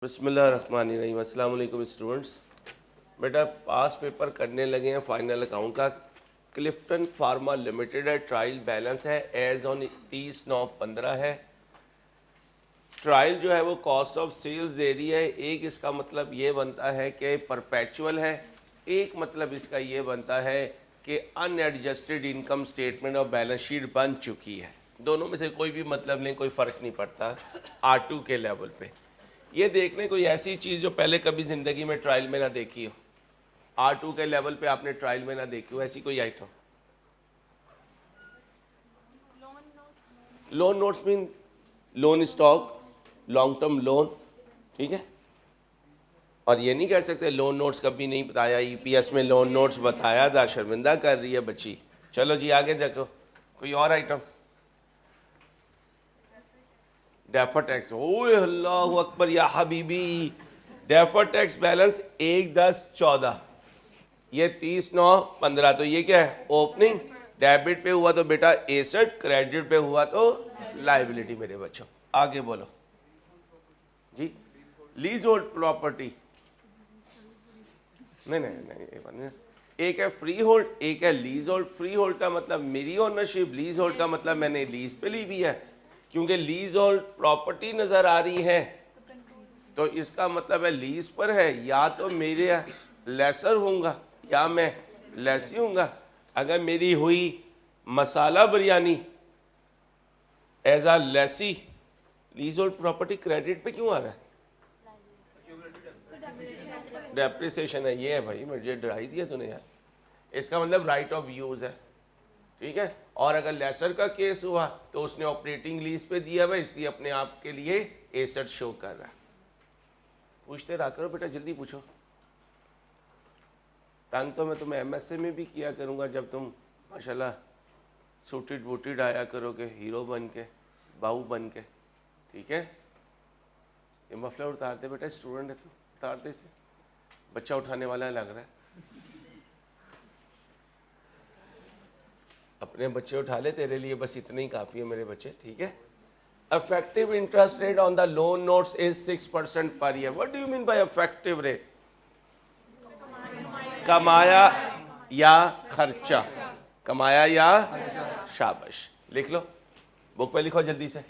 बिस्मिल्लाहिर्रहमानिर्रहीम। अस्सलाम वालेकुम स्टूडेंट्स। बेटा पास पेपर करने लगे हैं फाइनल अकाउंट का। क्लिफ्टन फार्मा लिमिटेड है, ट्रायल बैलेंस है एज ऑन 30/9/15 है। ट्रायल जो है वो कॉस्ट ऑफ सेल्स दे रही है। एक इसका मतलब ये बनता है कि परपेचुअल है, एक मतलब इसका ये बनता है कि अनएडजस्टेड इनकम स्टेटमेंट और बैलेंस शीट बन चुकी है। दोनों में से कोई भी मतलब नहीं, कोई फ़र्क नहीं पड़ता R2 के लेवल पे। ये देखने कोई ऐसी चीज़ जो पहले कभी ज़िंदगी में ट्रायल में ना देखी हो, R2 के लेवल पे आपने ट्रायल में ना देखी हो, ऐसी कोई item. Loan notes mean loan stock, long term loan, ठीक है। और ये नहीं कह सकते लोन नोट्स कभी नहीं बताया, EPS में लोन नोट्स बताया था, शर्मिंदा कर रही है बच्ची। चलो जी आगे देखो, कोई और आइटम। डेफर टैक्स, ओए अल्लाह अकबर या हबीबी। डेफर टैक्स बैलेंस 1/10/14, ये 30/9/15। तो ये क्या है? ओपनिंग। डेबिट पे हुआ तो बेटा एसेट, क्रेडिट पे हुआ तो लाइबिलिटी। मेरे बच्चों आगे बोलो जी। लीज होल्ड प्रॉपर्टी, नहीं, एक है फ्री होल्ड, एक है लीज होल्ड। फ्री होल्ड का मतलब मेरी ओनरशिप, लीज होल्ड का मतलब मैंने लीज पे ली हुई है। क्योंकि लीज होल्ड प्रॉपर्टी नजर आ रही है तो इसका मतलब है लीज पर है, या तो मेरे लेसर होऊंगा या मैं लेसी होऊंगा। अगर मेरी हुई masala biryani as a lessee, leasehold property credit पे क्यों आ रहा है? डेप्रिसिएशन है। ये है भाई, मुझे डराई दिया तूने यार। इसका मतलब राइट ऑफ यूज है, ठीक है। और अगर लेसर का केस हुआ तो उसने ऑपरेटिंग लीज पे दिया हुआ, इसलिए अपने आप के लिए एसेट शो कर रहा है। पूछते रहा करो बेटा, जल्दी पूछो। तंग तो मैं तुम्हें MSA में भी किया करूंगा जब तुम माशाल्लाह सूटेड बूटेड आया करोगे, हीरो बन के, बाहू बन के, ठीक है। ये मफलर उतार दे बेटा, स्टूडेंट है तू, उतार दे इसे। बच्चा उठाने वाला लग रहा है। अपने बच्चे उठा ले, तेरे लिए बस इतना ही काफ़ी है मेरे बच्चे, ठीक है। Effective interest rate on the loan notes is 6% per year. What do you mean by effective rate? कमाया या खर्चा, कमाया या शाबाश। लिख लो, बुक पे लिखो जल्दी से।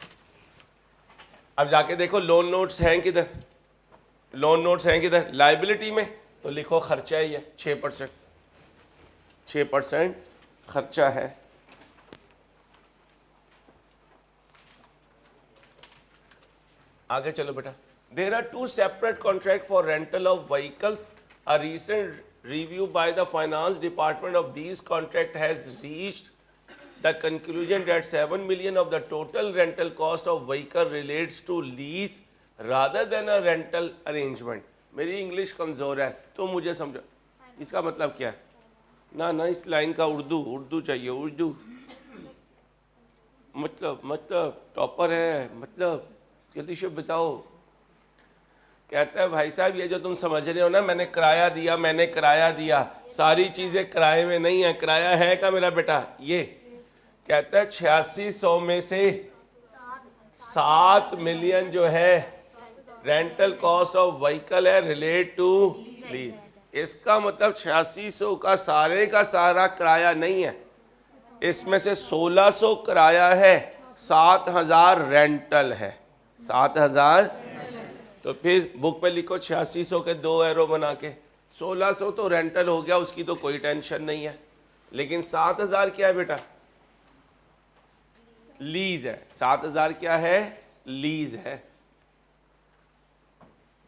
अब जाके देखो लोन नोट्स हैं किधर, लोन नोट्स हैं किधर? लाइबिलिटी में। तो लिखो खर्चा ही है 6%, 6% खर्चा है। आगे चलो बेटा। There are 2 separate contract for rental of vehicles. A recent review by the finance department of these contract has reached the conclusion that 7 million of the total rental cost of vehicle relates to lease rather than a rental arrangement. मेरी English कमज़ोर है तो मुझे समझो इसका मतलब क्या है। ना इस लाइन का उर्दू चाहिए, उर्दू। मतलब टॉपर है, मतलब जल्दी से बताओ। कहता है भाई साहब ये जो तुम समझ रहे हो ना, मैंने किराया दिया, सारी चीज़ें किराए में नहीं है। किराया है का मेरा बेटा? ये कहता है 8600 में से 7 मिलियन जो है रेंटल कॉस्ट ऑफ व्हीकल है रिलेट टू लीज। इसका मतलब 8600 का सारा किराया नहीं है, इसमें से 1600 किराया है, 7000 रेंटल है, 7000। तो फिर बुक पे लिखो 8600 के 2 एरो बना के। 1600 तो रेंटल हो गया, उसकी तो कोई टेंशन नहीं है। लेकिन 7000 क्या है बेटा? लीज है। 7000 क्या है? लीज है।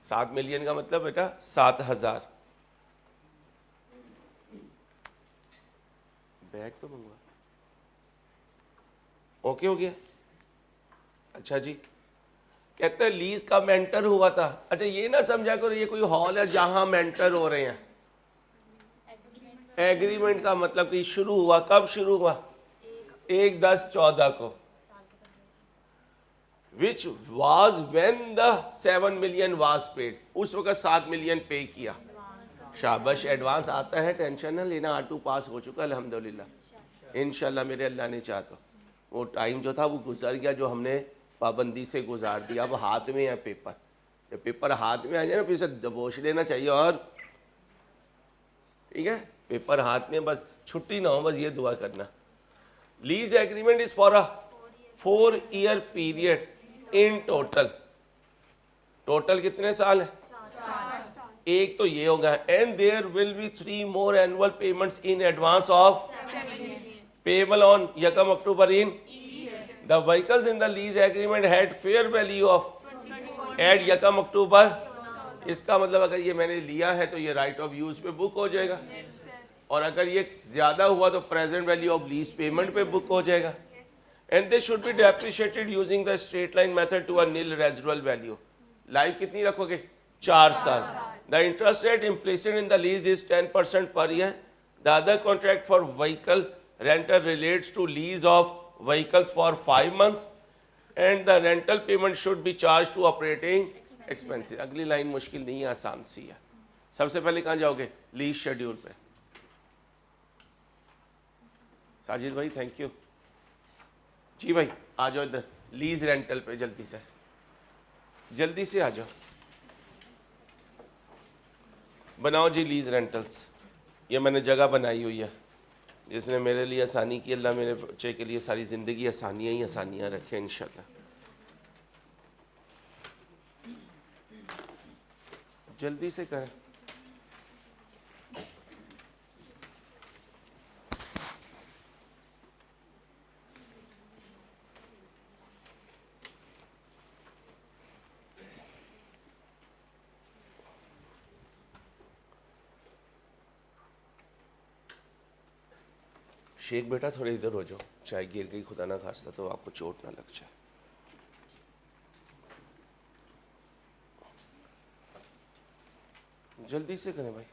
7 मिलियन का मतलब बेटा 7000। बैग तो मंगवा, ओके हो गया। अच्छा जी, कहते हैं लीज का मेंटर हुआ था। अच्छा ये ना समझा करो ये कोई हॉल है जहां मेंटर हो रहे हैं। एग्रीमेंट का मतलब कि शुरू हुआ, कब शुरू हुआ? 1/10/14 को। Which was when the 7 million was paid. उस वक्त 7 मिलियन पे किया। शाबाश, एडवांस आता है, टेंशन ना लेना। R2 पास हो चुका अल्हम्दुलिल्लाह, इंशाल्लाह मेरे अल्लाह ने चाहा तो। वो टाइम जो था वो गुजर गया, जो हमने पाबंदी से गुजार दिया। अब हाथ में है पेपर, जब पेपर हाथ में आ जाए ना फिर उसे दबोच लेना चाहिए, और ठीक है, पेपर हाथ में बस छुट्टी ना हो, बस ये दुआ करना। Lease agreement is for a 4 year period in total. Total कितने साल है? 4 एक तो ये होगा, and there will be 3 more annual payments in advance of payable on यकम October in the vehicles in the lease agreement had fair value of at यकम October. इसका मतलब अगर ये मैंने लिया है तो ये राइट ऑफ यूज पे बुक हो जाएगा, और अगर ये ज्यादा हुआ तो present value of lease payment पे बुक हो जाएगा। And they should be depreciated using the straight line method to a nil residual value. Life कितनी रखोगे? 4 साल। The interest rate implicit in the lease is 10% per year. The other contract for vehicle rental relates to lease of vehicles for 5 months and the rental payment should be charge to operating expensive. अगली line मुश्किल नहीं है, आसान सी है। सबसे पहले कहाँ जाओगे? लीज शेड्यूल पे। साजिद भाई थैंक यू जी। भाई आ जाओ इधर, लीज रेंटल पे जल्दी से आ जाओ। बनाओ जी लीज रेंटल्स। ये मैंने जगह बनाई हुई है जिसने मेरे लिए आसानी की। अल्लाह मेरे बच्चे के लिए सारी ज़िंदगी आसानियाँ ही आसानियाँ रखे इंशाल्लाह। जल्दी से करें। शेख बेटा थोड़े इधर हो जाओ, चाय गिर गई खुदा ना खास्ता तो आपको चोट ना लग जाए। जल्दी से करें भाई।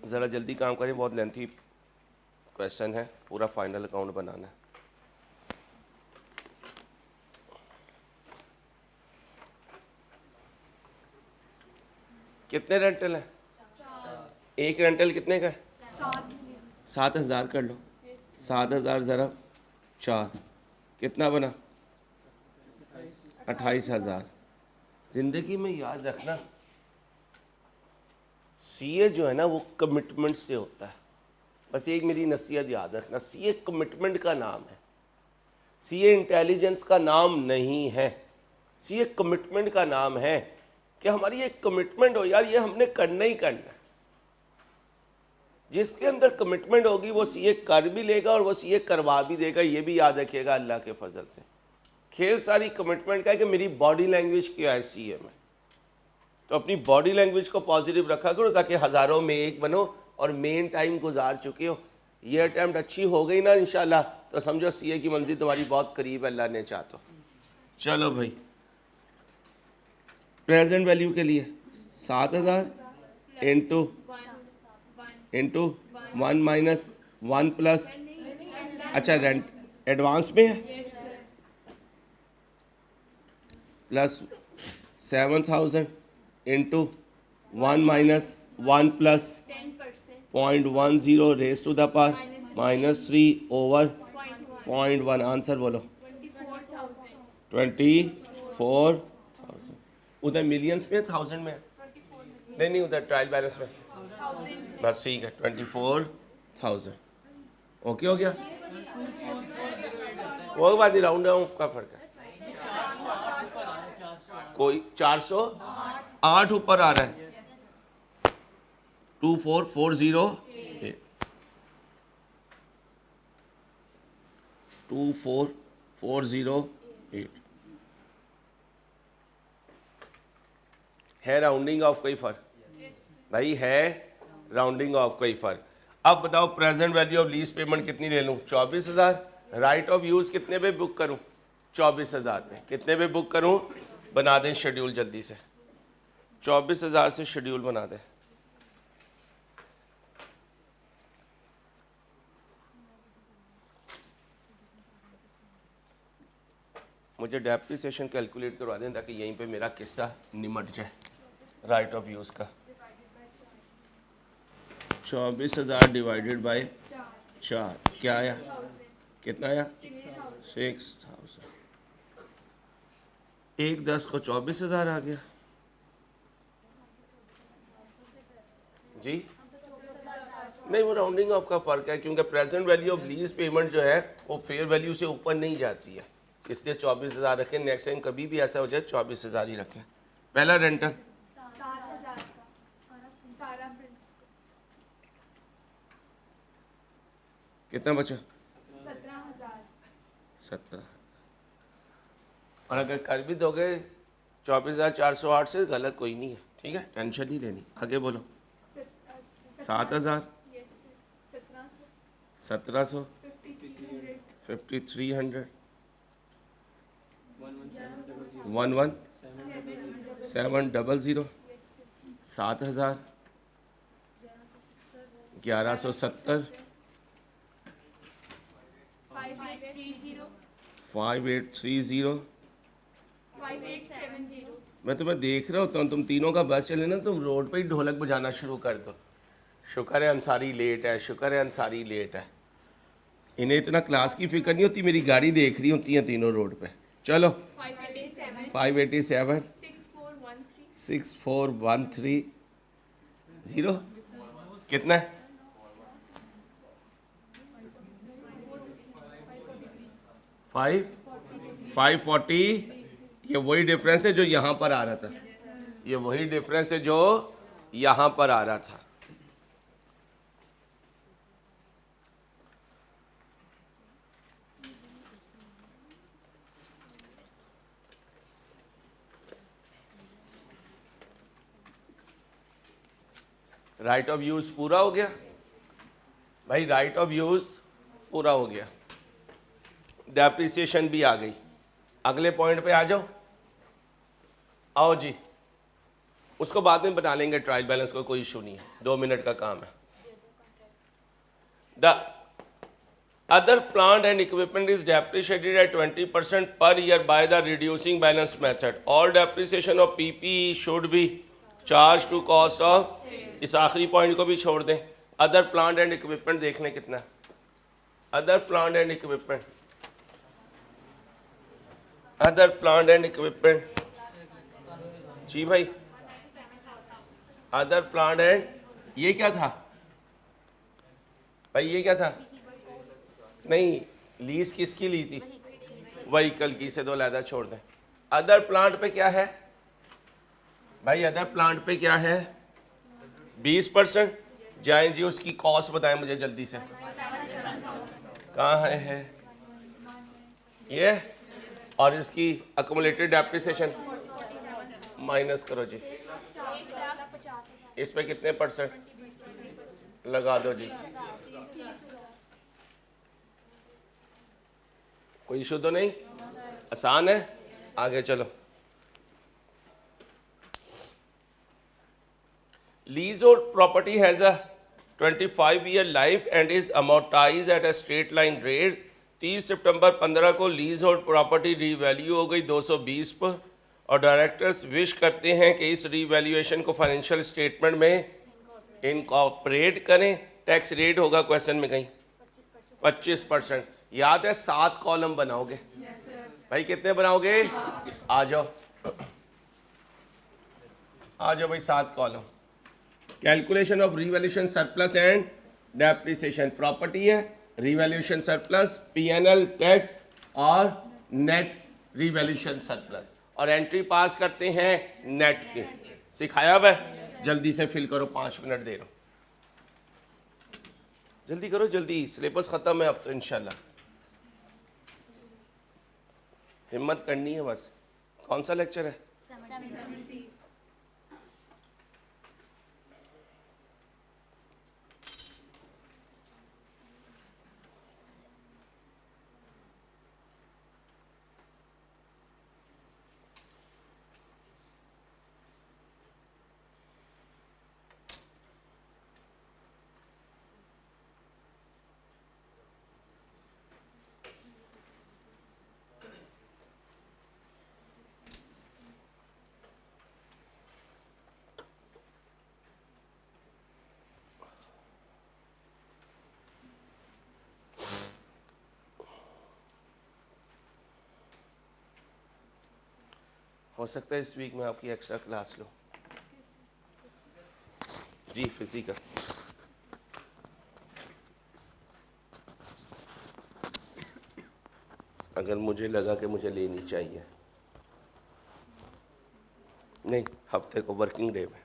ज़रा जल्दी काम करें, बहुत लेंथी क्वेश्चन है, पूरा फाइनल अकाउंट बनाना है। कितने रेंटल है? एक रेंटल कितने का है? 7,000 कर लो। 7,000 ज़रा 4 कितना बना? 28,000। ज़िंदगी में याद रखना सीए जो है ना वो कमिटमेंट से होता है। बस एक मेरी नसीहत याद रखना, सीए कमिटमेंट का नाम है, सीए इंटेलिजेंस का नाम नहीं है। सीए कमिटमेंट का नाम है कि हमारी एक कमिटमेंट हो, यार ये हमने करना ही करना है। जिसके अंदर कमिटमेंट होगी वो सीए कर भी लेगा और वो सीए करवा भी देगा। ये भी याद रखिएगा अल्लाह के फजल से। खेल सारी कमिटमेंट का है कि मेरी बॉडी लैंग्वेज क्या है सीए में, तो अपनी बॉडी लैंग्वेज को पॉजिटिव रखा करो ताकि हज़ारों में एक बनो और मेन टाइम गुजार चुके हो। ये अटैम्प्ट अच्छी हो गई ना इंशाल्लाह तो समझो सीए की मंजिल तुम्हारी बहुत करीब है, अल्लाह ने चाहा तो। चलो भाई, प्रेजेंट वैल्यू के लिए 7,000 इंटू 1 माइनस 1 प्लस, अच्छा रेंट एडवांस में है, plus 7,000 into 1 minus 1 plus 0.10 raise to the power -3 over 0.1। Answer बोलो। 24,000। उधर मिलियंस में 1000 में? नहीं उधर ट्रायल बैलेंस में। बस ठीक है 24,000। ओके हो गया, वो बात नहीं, राउंड डाउन का फर्क है। कोई 408 ऊपर आ रहा है। 24,408 24,408 है राउंडिंग ऑफ कोई फर्क? भाई है राउंडिंग ऑफ कोई फर्क। अब बताओ present value of lease payment कितनी ले लूँ? 24,000। राइट ऑफ यूज कितने पे बुक करूँ? 24,000 पे। कितने पे बुक करूँ? बना दें शेड्यूल जल्दी से। 24,000 से शेड्यूल बना दें। मुझे डेप्रिसिएशन कैलकुलेट करवा दें ताकि यहीं पे मेरा किस्सा निमट जाए राइट ऑफ यूज़ का। 24,000 डिवाइडेड बाय 4 क्या आया, कितना आया, 6,000। 1/10 को 24,000 आ गया जी। नहीं, वो राउंडिंग ऑफ का फ़र्क है क्योंकि present value of lease payment जो है वो फेयर वैल्यू से ऊपर नहीं जाती है, इसलिए 24,000 रखें। नेक्स्ट टाइम कभी भी ऐसा हो जाए 24,000 ही रखें। पहला रेंटल 7,000 का सारा कितना बचा, 17,000। 17। और अगर कर भी दोगे 24,408 से गलत कोई नहीं है, ठीक है, टेंशन नहीं लेनी। आगे बोलो। 7,000, 1700, 1700, 5300, 5300, 11700, 7,000, 1170, 5830, 5830। 5870। मैं तुम्हें देख रहा होता हूँ, तुम तीनों का बस चले ना, तुम रोड पे ही ढोलक बजाना शुरू कर दो। शुक्र है अंसारी लेट है, शुक्र है अंसारी लेट है। इन्हें इतना क्लास की फिक्र नहीं होती, मेरी गाड़ी देख रही होती है तीनों रोड पे। चलो 587, 587, 6413, 6413, कितना है, 540। ये वही डिफरेंस है जो यहाँ पर आ रहा था, ये वही डिफरेंस है जो यहाँ पर आ रहा था। राइट ऑफ यूज पूरा हो गया भाई, राइट ऑफ यूज पूरा हो गया। डेप्रिसिएशन भी आ गई। अगले पॉइंट पे आ जाओ, आओ जी, उसको बाद में बना लेंगे ट्रायल बैलेंस को, कोई इशू नहीं है, 2 मिनट का काम है। The other plant and equipment is depreciated at 20% per year by the reducing balance method. All depreciation of PP should be charge to cost of. इस आखिरी पॉइंट को भी छोड़ दें। अदर प्लांट एंड इक्विपमेंट देख लें कितना, other plant and equipment, other plant and equipment जी भाई, अदर प्लांट एंड, ये क्या था भाई, ये क्या था, नहीं लीज किसकी ली थी, व्हीकल की, से 2 लहदा छोड़ दें। अदर प्लांट पे क्या है भाई, अदर प्लांट पे क्या है, 20%। जाएं जी, उसकी कॉस्ट बताएं मुझे जल्दी से, कहाँ है ये, और इसकी अक्यूमुलेटेड डेप्रिसिएशन माइनस करो जी, इस पे कितने परसेंट लगा दो जी, कोई इशू तो नहीं, आसान है। आगे चलो। Leasehold property has a 25-year life and is amortized at a straight line rate। 30 सितंबर 15 को लीज होल्ड प्रॉपर्टी रीवैल्यू हो गई 220 पर, और डायरेक्टर्स विश करते हैं कि इस रीवैल्यूएशन को फाइनेंशियल स्टेटमेंट में इनकॉर्पोरेट करें। टैक्स रेट होगा क्वेश्चन में कहीं 25%। याद है 7 कॉलम बनाओगे भाई, कितने बनाओगे, आ जाओ आ जाओ भाई, 7 column. Calculation of revaluation surplus and depreciation, property है, रिवैल्यूएशन सरप्लस, पीएनएल टैक्स और नेट रिवैल्यूएशन सरप्लस, और एंट्री पास करते हैं नेट की। सिखाया हुआ है, जल्दी से फिल करो, 5 मिनट दे रहा हूँ, जल्दी करो जल्दी, सिलेबस खत्म है अब तो इंशाल्लाह, हिम्मत करनी है बस। कौन सा लेक्चर है, हो सकता है इस वीक में आपकी एक्स्ट्रा क्लास लो जी, फिजिकल। अगर मुझे लगा कि मुझे लेनी चाहिए, नहीं, हफ्ते को वर्किंग डे में।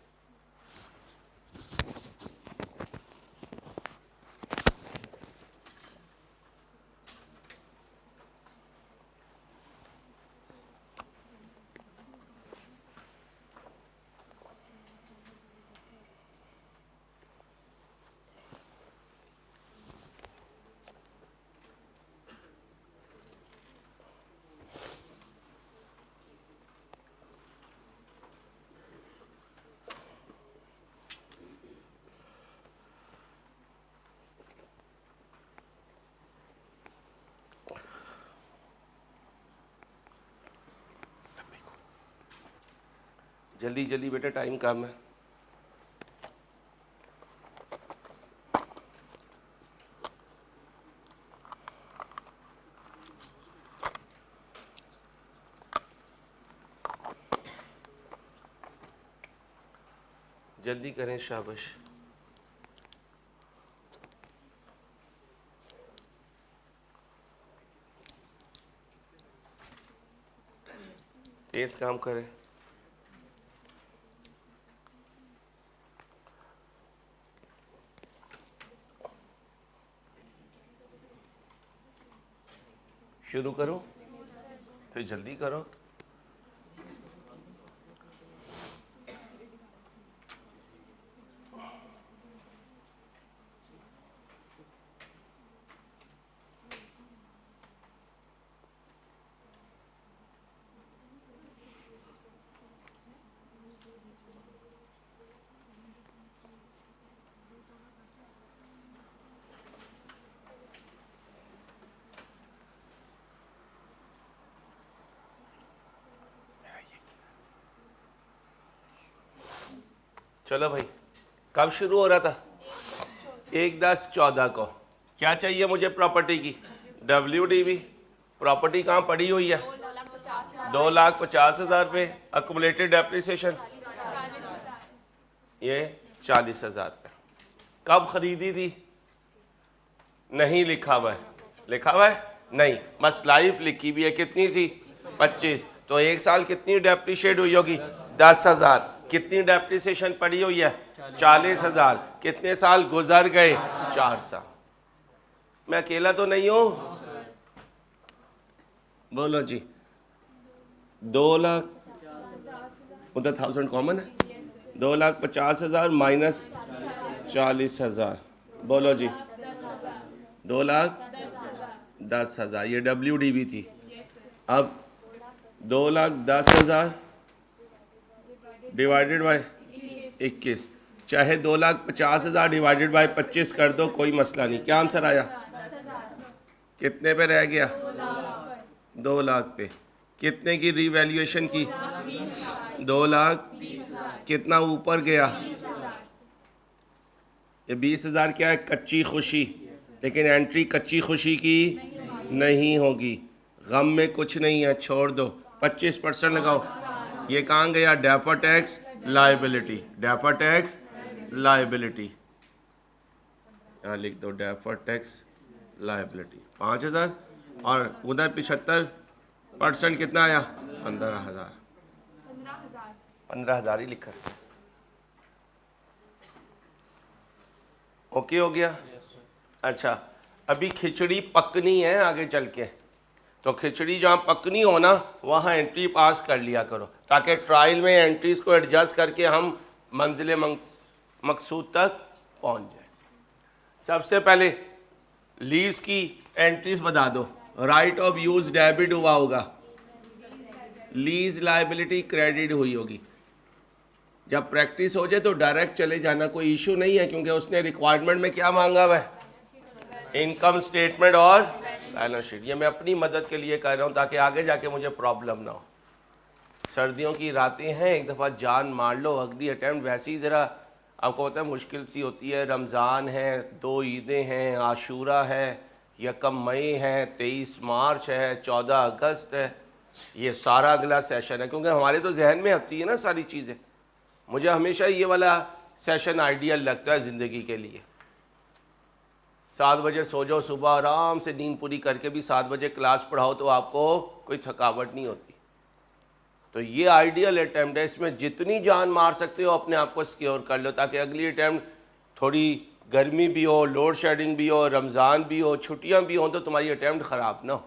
जल्दी जल्दी बेटा, टाइम कम है। जल्दी करें, शाबाश। तेज काम करें। शुरू करो, फिर जल्दी करो। चलो भाई, कब शुरू हो रहा था? 1/10/14 को। क्या चाहिए मुझे प्रॉपर्टी की? WDB। प्रॉपर्टी कहाँ पड़ी हुई है? 2,50,000 पे। अकुमुलेटेड डेप्रिसिएशन ये 40,000 पे। कब खरीदी थी? नहीं लिखा हुआ है। लिखा हुआ है? नहीं। मसलाइफ लिखी हुई है, कितनी थी? 25। तो एक साल कितनी डेप्रिशिएट हुई होगी? 10,000। कितनी डेप्रिसिएशन पड़ी हुई है? 40,000। कितने साल गुजर गए? 4 साल। मैं अकेला तो नहीं हूं? बोलो जी। 2 लाख, उधर 1000 कॉमन है। 2,50,000 माइनस 40,000। बोलो जी। 2,10,000 ये WDB थी। अब 2,10,000 डिवाइडेड बाय 21, चाहे 2,50,000 डिवाइडेड बाय 25 कर दो, कोई मसला नहीं। क्या आंसर आया? कितने पे रह गया? 2 लाख पे। कितने की रीवैल्यूएशन की? 2 लाख। कितना ऊपर गया? ये 20,000 क्या है? कच्ची खुशी। लेकिन एंट्री कच्ची खुशी की नहीं होगी। गम में कुछ नहीं है, छोड़ दो। 25% लगाओ। ये कहाँ गया? Defer tax liability. Defer tax liability, यहाँ लिख दो डेफर टैक्स लायबिलिटी 5,000। और उधर 75% कितना आया? 15,000। 15,000 ही लिखा। ओके हो गया? अच्छा, अभी खिचड़ी पकनी है आगे चल के, तो खिचड़ी जहाँ पकनी हो ना, वहाँ एंट्री पास कर लिया करो, ताकि ट्रायल में एंट्रीज को एडजस्ट करके हम मंजिल मकसूद तक पहुँच जाए। सबसे पहले लीज की एंट्रीज बता दो। राइट ऑफ यूज डेबिट हुआ होगा, लीज लायबिलिटी क्रेडिट हुई होगी। जब प्रैक्टिस हो जाए तो डायरेक्ट चले जाना, कोई इशू नहीं है, क्योंकि उसने रिक्वायरमेंट में क्या मांगा हुआ है? इनकम स्टेटमेंट और बैलेंस शीट। ये मैं अपनी मदद के लिए कर रहा हूँ ताकि आगे जाके मुझे प्रॉब्लम ना हो। सर्दियों की रातें हैं, एक दफ़ा जान मार लो। अगली अटैम्प्ट वैसे ही ज़रा आपको पता है मुश्किल सी होती है। रमज़ान है, 2 ईदें हैं, आशूरा है, 1 मई है, 23 मार्च है, 14 अगस्त है। ये सारा अगला सेशन है, क्योंकि हमारे तो जहन में आती है ना सारी चीज़ें। मुझे हमेशा ये वाला सेशन आइडियल लगता है ज़िंदगी के लिए। 7 बजे सो जाओ, सुबह आराम से नींद पूरी करके भी 7 बजे क्लास पढ़ाओ तो आपको कोई थकावट नहीं होती। तो ये आइडियल अटैम्प्ट है, इसमें जितनी जान मार सकते हो अपने आप को सिक्योर कर लो, ताकि अगली अटैम्प्ट थोड़ी गर्मी भी हो, लोड शेडिंग भी हो, रमज़ान भी हो, छुट्टियां भी हों, तो तुम्हारी अटैम्प्ट ख़राब ना हो।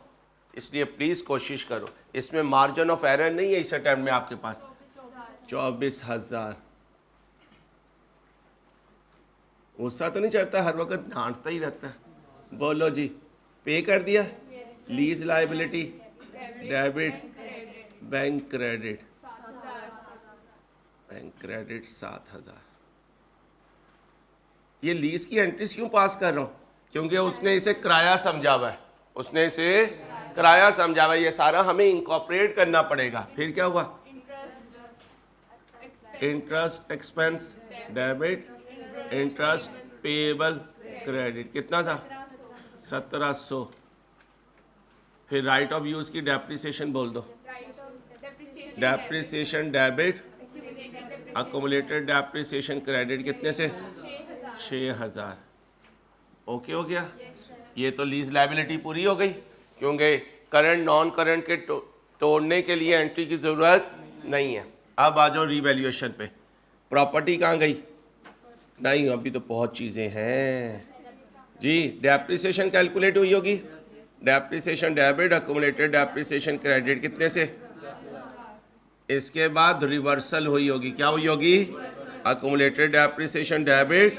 इसलिए प्लीज़ कोशिश करो। इसमें मार्जिन ऑफ एरर नहीं है इस अटैम्प्ट में आपके पास। 24,000। गुस्सा तो नहीं चढ़ता, हर वक्त डांटता ही रहता है। बोलो जी, पे कर दिया? Lease liability, debit, bank credit, bank credit 7,000। ये लीज की एंट्रीज क्यों पास कर रहा हूँ? क्योंकि उसने इसे किराया समझा हुआ है, उसने इसे किराया समझा हुआ है। ये सारा हमें इनकॉर्पोरेट करना पड़ेगा। फिर क्या हुआ? Interest expense debit, interest payable credit. कितना था? 1700। फिर राइट ऑफ यूज की डेप्रिसिएशन बोल दो। Depreciation debit, accumulated depreciation credit कितने से? 6,000। ओके हो गया? ये तो लीज लायबिलिटी पूरी हो गई, क्योंकि करंट नॉन करंट के तोड़ने के लिए एंट्री की ज़रूरत नहीं है। अब आ जाओ रीवैल्यूएशन पे। प्रॉपर्टी कहाँ गई? नहीं, अभी तो बहुत चीज़ें हैं जी। डेप्रिसिएशन कैलकुलेट हुई होगी। Depreciation debit, accumulated depreciation credit कितने से? इसके बाद रिवर्सल हुई होगी। क्या हुई होगी? Accumulated depreciation debit,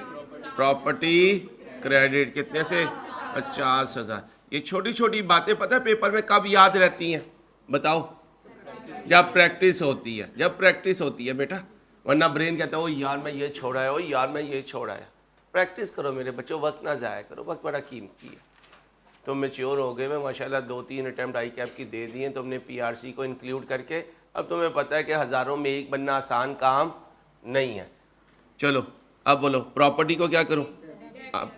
property credit कितने से? 50,000। ये छोटी छोटी बातें पता है पेपर में कब याद रहती हैं? बताओ। जब प्रैक्टिस होती है, जब प्रैक्टिस होती है बेटा, वरना ब्रेन कहता है ओ यार मैं ये छोड़ा है, ओ यार मैं ये छोड़ा है। प्रैक्टिस करो मेरे बच्चों, वक्त ना ज़ाया करो, वक्त बड़ा कीमती है। तुम मैच्योर हो गए, मैं माशाल्लाह 2-3 अटैम्प्ट आई कैप की दे दिए तुमने पीआरसी को इंक्लूड करके। अब तुम्हें पता है कि हज़ारों में एक बनना आसान काम नहीं है। चलो अब बोलो प्रॉपर्टी को क्या करूं? अब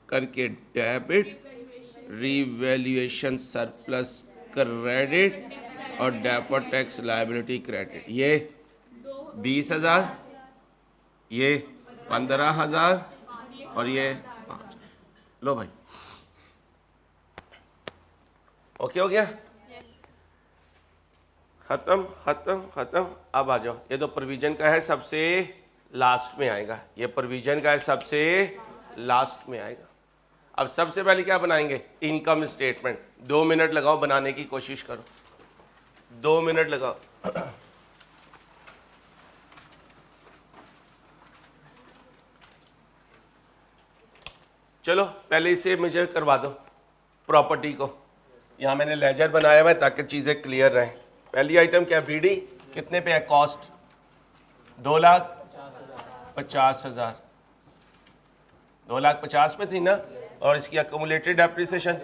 करके डेबिट, रीवैल्यूएशन सरप्लस क्रेडिट और डेफर्ड टैक्स लायबिलिटी क्रेडिट। ये 20,000, ये 15,000 और ये 5। लो भाई, ओके हो गया? खत्म खत्म खत्म। अब आ जाओ, ये तो प्रोविजन का है, सबसे लास्ट में आएगा। ये प्रोविजन का है, सबसे लास्ट में आएगा। अब सबसे पहले क्या बनाएंगे? Income statement. 2 मिनट लगाओ, बनाने की कोशिश करो, 2 मिनट लगाओ। चलो पहले इसे मुझे करवा दो, प्रॉपर्टी को। यहाँ मैंने लेजर बनाया हुआ है ताकि चीज़ें क्लियर रहें। पहली आइटम क्या? बीडी कितने पे है? कॉस्ट 2,50,000। 2,50,000 पे थी ना, और इसकी अकोमुलेटेड डेप्रिसिएशन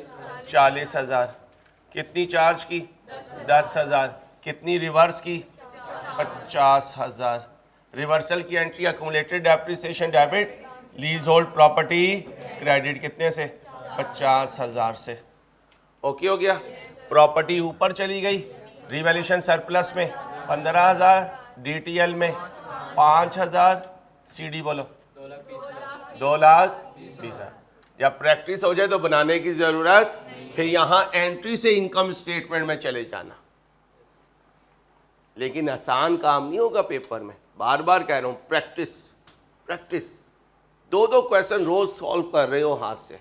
40,000। कितनी चार्ज की? 10,000। कितनी रिवर्स की? 50,000। रिवर्सल की entry accumulated depreciation debit, lease hold property credit कितने से? 50,000 से। ओके हो गया? प्रॉपर्टी ऊपर चली गई, रिवैल्यूएशन सरप्लस में 15,000, डीटीएल में 5,000, सीडी बोलो 2,20,000। जब प्रैक्टिस हो जाए तो बनाने की ज़रूरत, फिर यहाँ एंट्री से इनकम स्टेटमेंट में चले जाना। लेकिन आसान काम नहीं होगा पेपर में, बार बार कह रहा हूँ, प्रैक्टिस प्रैक्टिस। 2-2 क्वेश्चन रोज सॉल्व कर रहे हो हाथ से।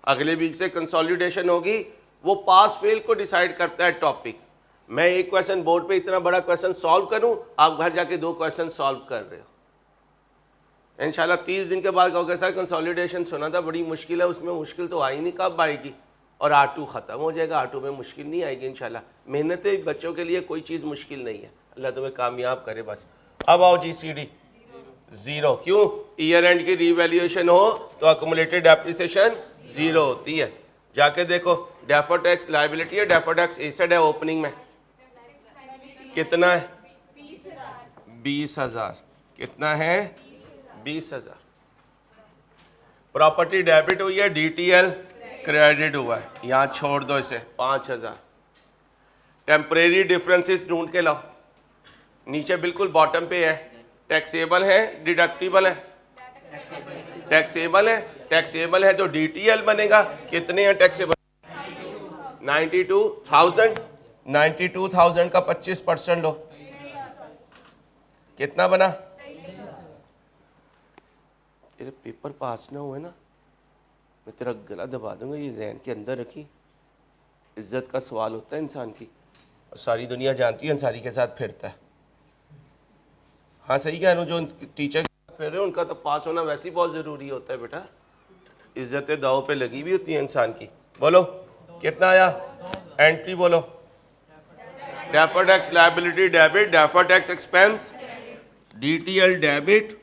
अगले वीक से कंसोलिडेशन होगी, वो पास फेल को डिसाइड करता है टॉपिक। मैं एक क्वेश्चन बोर्ड पे इतना बड़ा क्वेश्चन सॉल्व करूं, आप घर जाके 2 क्वेश्चन सॉल्व कर रहे हो। इंशाल्लाह 30 दिन के बाद कहोगे सर कंसोलिडेशन सुना था बड़ी मुश्किल है, उसमें मुश्किल तो आई नहीं, कब आएगी? और R2 ख़त्म हो जाएगा, R2 में मुश्किल नहीं आएगी इंशाल्लाह। मेहनत बच्चों के लिए कोई चीज़ मुश्किल नहीं है, अल्लाह तुम्हें कामयाब करे बस। अब आओ GCD 0। क्यों? ईयर एंड की रीवैल्यूएशन हो तो अकोमुलेटेड डेप्रिसिएशन 0 होती है। जाके देखो, डेफर्ड टैक्स लायबिलिटी है, डेफर्ड टैक्स एसेट है ओपनिंग में, कितना है? 20,000। कितना है? 20,000। प्रॉपर्टी डेबिट हुई है, डीटीएल क्रेडिट हुआ है, यहाँ छोड़ दो इसे 5,000। टेम्परेरी डिफरेंसेस ढूंढ के लाओ, नीचे बिल्कुल बॉटम पे है। टैक्सेबल है डिडक्टिबल है? टैक्सेबल है। टैक्सेबल है तो DTL बनेगा। कितने हैं टैक्सेबल? 92,000। 92,000 का 25% लो, कितना बना? तेरे पेपर पास ना हुए ना, मैं तेरा गला दबा दूंगा। ये जहन के अंदर रखी, इज्जत का सवाल होता है इंसान की, और सारी दुनिया जानती है अंसारी के साथ फिरता है। हाँ सही कह रहा हूँ, जो टीचर के साथ फिर रहे हो उनका तो पास होना वैसे ही बहुत ज़रूरी होता है बेटा। इज्जत दाव पे लगी हुई होती है इंसान की। बोलो कितना आया? एंट्री बोलो। Deferred tax liability debit, deferred tax expense DTL debit,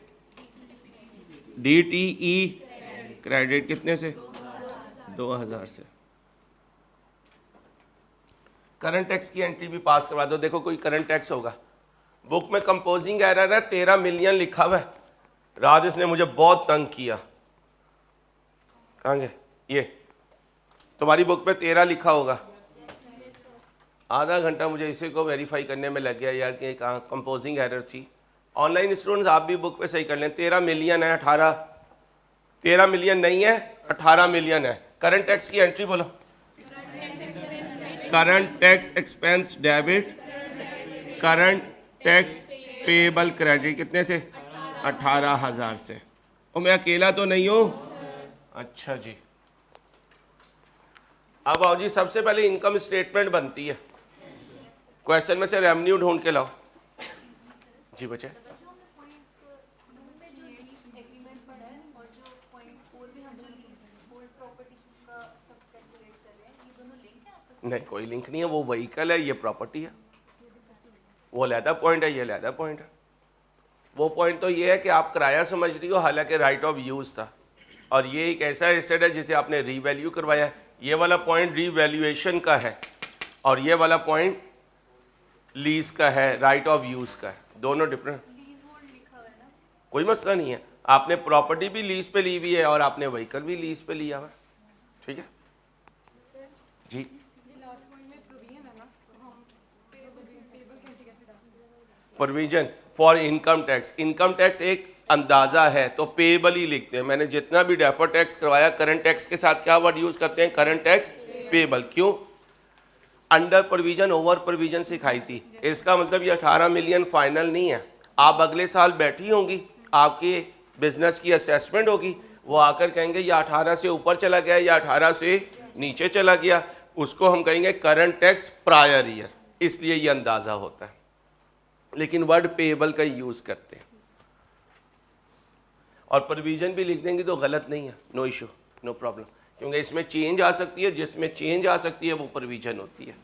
DTE credit. कितने से? 2000 से। करंट टैक्स की एंट्री भी पास करवा दो। देखो कोई करंट टैक्स होगा। बुक में कंपोजिंग एरर है, 13 मिलियन लिखा हुआ है। रात इसने मुझे बहुत तंग किया। कहाँ गए? ये तुम्हारी बुक में 13 लिखा होगा। आधा घंटा मुझे इसी को वेरीफाई करने में लग गया यार कि कहाँ कंपोजिंग एरर थी। ऑनलाइन स्टूडेंट्स आप भी बुक पे सही कर लें। 13 मिलियन है, 13 मिलियन नहीं है, 18 मिलियन है। करंट टैक्स की एंट्री बोलो। Current tax expense debit, current tax payable credit. कितने से? 18,000 से। और मैं अकेला तो नहीं हूँ? अच्छा जी। अब आओ जी, सबसे पहले इनकम स्टेटमेंट बनती है। क्वेश्चन में से रेवेन्यू ढूंढ के लाओ जी बच्चे। नहीं कोई लिंक नहीं है, वो व्हीकल है, ये प्रॉपर्टी है। वो अलहदा पॉइंट है, ये अलहदा पॉइंट है। वो पॉइंट तो ये है कि आप किराया समझ रही हो, हालांकि राइट ऑफ यूज़ था, और ये एक ऐसा एसेट है जिसे आपने रीवैल्यू करवाया है। ये वाला पॉइंट रीवैल्यूएशन का है और ये वाला पॉइंट लीज का है, राइट ऑफ यूज़ का है। दोनों डिफरेंट। कोई मसला नहीं है, आपने प्रॉपर्टी भी लीज पे ली हुई है और आपने व्हीकल भी लीज पे लिया हुआ है। ठीक है जी। Provision for income tax. Income tax एक अंदाज़ा है तो पेएबल ही लिखते हैं। मैंने जितना भी डेफर्ड टैक्स करवाया, करंट टैक्स के साथ क्या वर्ड यूज़ करते हैं? Current tax payable. क्यों? अंडर प्रोविजन ओवर प्रोविजन सिखाई थी। इसका मतलब ये 18 मिलियन फाइनल नहीं है। आप अगले साल बैठी होंगी, आपके बिजनेस की असेसमेंट होगी, वो आकर कहेंगे ये 18 से ऊपर चला गया या 18 से नीचे चला गया, उसको हम कहेंगे करंट टैक्स प्रायर ईयर। इसलिए ये अंदाज़ा होता है, लेकिन वर्ड पेएबल का यूज़ करते हैं। और प्रोविजन भी लिख देंगे तो गलत नहीं है, नो इशू, नो प्रॉब्लम, क्योंकि इसमें चेंज आ सकती है, जिसमें चेंज आ सकती है वो प्रोविजन होती है।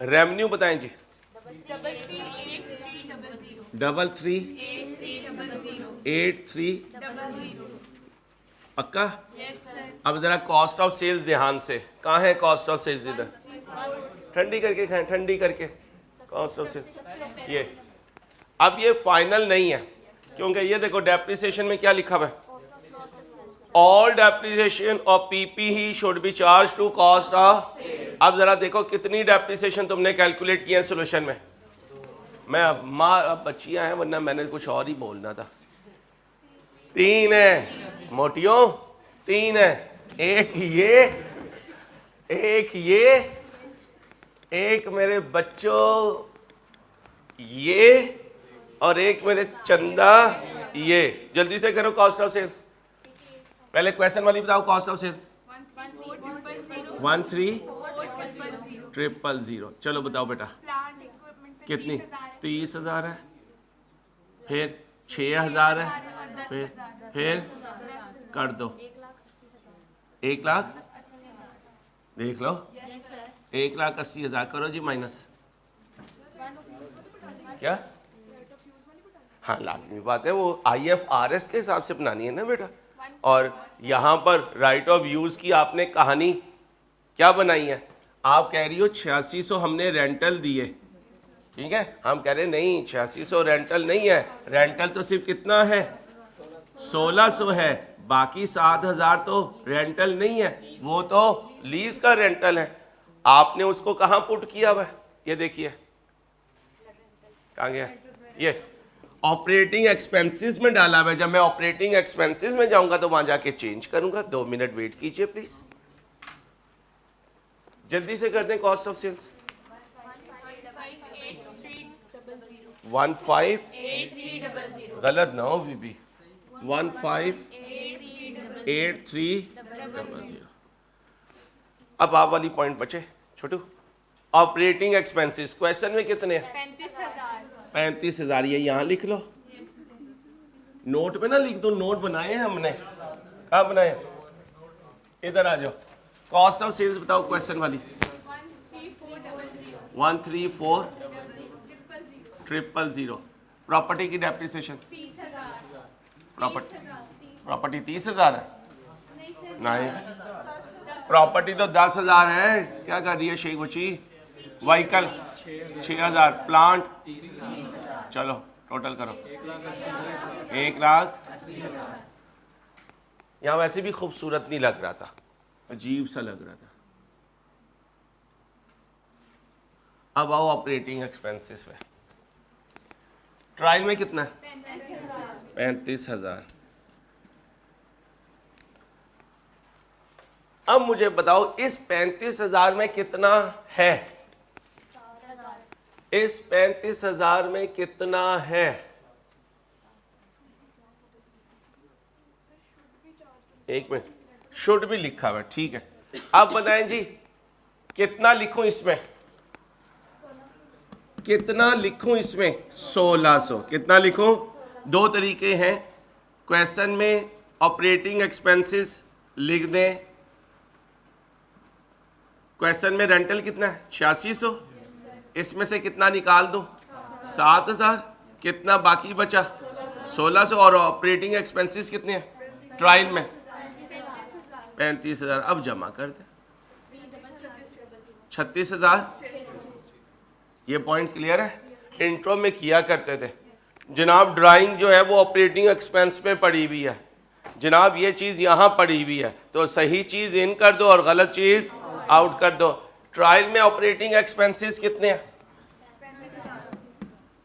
रेवेन्यू बताएं जी। 3383 पक्का? अब जरा कॉस्ट ऑफ सेल्स ध्यान से, कहाँ है कॉस्ट ऑफ सेल्स? इधर ठंडी करके खाएं, ठंडी करके। कॉस्ट ऑफ सेल्स ये, अब ये फाइनल नहीं है, क्योंकि ये देखो डेप्रिसिएशन में क्या लिखा हुआ है? ऑल डेप्रिसिएशन ऑफ PP ही should be charge to cost of. अब जरा देखो कितनी डेप्रिसिएशन तुमने कैलकुलेट किया है सोल्यूशन में। मैं अब बच्चियां हैं, वरना मैंने कुछ और ही बोलना था। 3 है मोटियों, 3 है। एक ये, एक मेरे बच्चों ये, और एक मेरे चंदा ये। जल्दी से करो कॉस्ट ऑफ सेल्स। पहले क्वेश्चन वाली बताओ। Cost of sales 13,000। चलो बताओ बेटा कितनी? 30,000 है, फिर 6,000 है, फिर कर दो 1 लाख। देख लो 1,80,000 करो जी माइनस। क्या? हाँ लाजमी बात है, वो IFRS के हिसाब से बनानी है ना बेटा। और यहाँ पर राइट ऑफ यूज़ की आपने कहानी क्या बनाई है? आप कह रही हो 8600 हमने रेंटल दिए, ठीक है। हम कह रहे नहीं 8600 रेंटल नहीं है, रेंटल तो सिर्फ कितना है? 1600 है, बाकी 7,000 तो रेंटल नहीं है, वो तो लीज का रेंटल है। आपने उसको कहाँ पुट किया हुआ है, ये देखिए कहाँ गया, ये ऑपरेटिंग एक्सपेंसेस में डाला हुआ है। जब मैं ऑपरेटिंग एक्सपेंसेस में जाऊंगा तो वहां जाके चेंज करूंगा। 2 मिनट वेट कीजिए प्लीज, जल्दी से कर दें। कॉस्ट ऑफ सेल्स 158300 गलत ना हो बीबी, 158300। अब आप वाली पॉइंट बचे छोटू। ऑपरेटिंग एक्सपेंसेस क्वेश्चन में कितने हैं? 35,000 35,000। ये यहाँ लिख लो, नोट पे ना लिख दो, नोट बनाए हैं हमने। कहाँ बनाए? इधर आ जाओ। कॉस्ट ऑफ सेल्स बताओ क्वेश्चन वाली। 13400 1340000। प्रॉपर्टी की डेप्रिसिएशन 30,000 प्रॉपर्टी 30,000 है। नहीं सर, नहीं, प्रॉपर्टी तो 10,000 है। क्या कर रही है शेख बच्ची? व्हीकल 6,000, प्लांट चलो टोटल करो 1,80,000। यहाँ वैसे भी खूबसूरत नहीं लग रहा था, अजीब सा लग रहा था। अब आओ ऑपरेटिंग एक्सपेंसेस में। ट्रायल में कितना है? 35,000। अब मुझे बताओ इस 35,000 में कितना है? इस 35,000 में कितना है? एक मिनट, शुड भी लिखा हुआ है, ठीक है। अब बताएं जी कितना लिखूं इसमें? कितना लिखूं इसमें? 1600। कितना लिखूं? दो तरीके हैं। क्वेश्चन में ऑपरेटिंग एक्सपेंसेस लिख दें। क्वेश्चन में रेंटल कितना है? 8600। इसमें से कितना निकाल दो? 7,000। कितना बाकी बचा? 1600। और ऑपरेटिंग एक्सपेंसेस कितने हैं ट्रायल में? 35,000। अब जमा कर दे 36,000। ये पॉइंट क्लियर है? इंट्रो में किया करते थे जनाब, ड्राइंग जो है वो ऑपरेटिंग एक्सपेंस में पड़ी हुई है जनाब, ये चीज़ यहाँ पड़ी हुई है, तो सही चीज़ इन कर दो और गलत चीज़ आउट कर दो। ट्रायल में ऑपरेटिंग एक्सपेंसेस कितने हैं?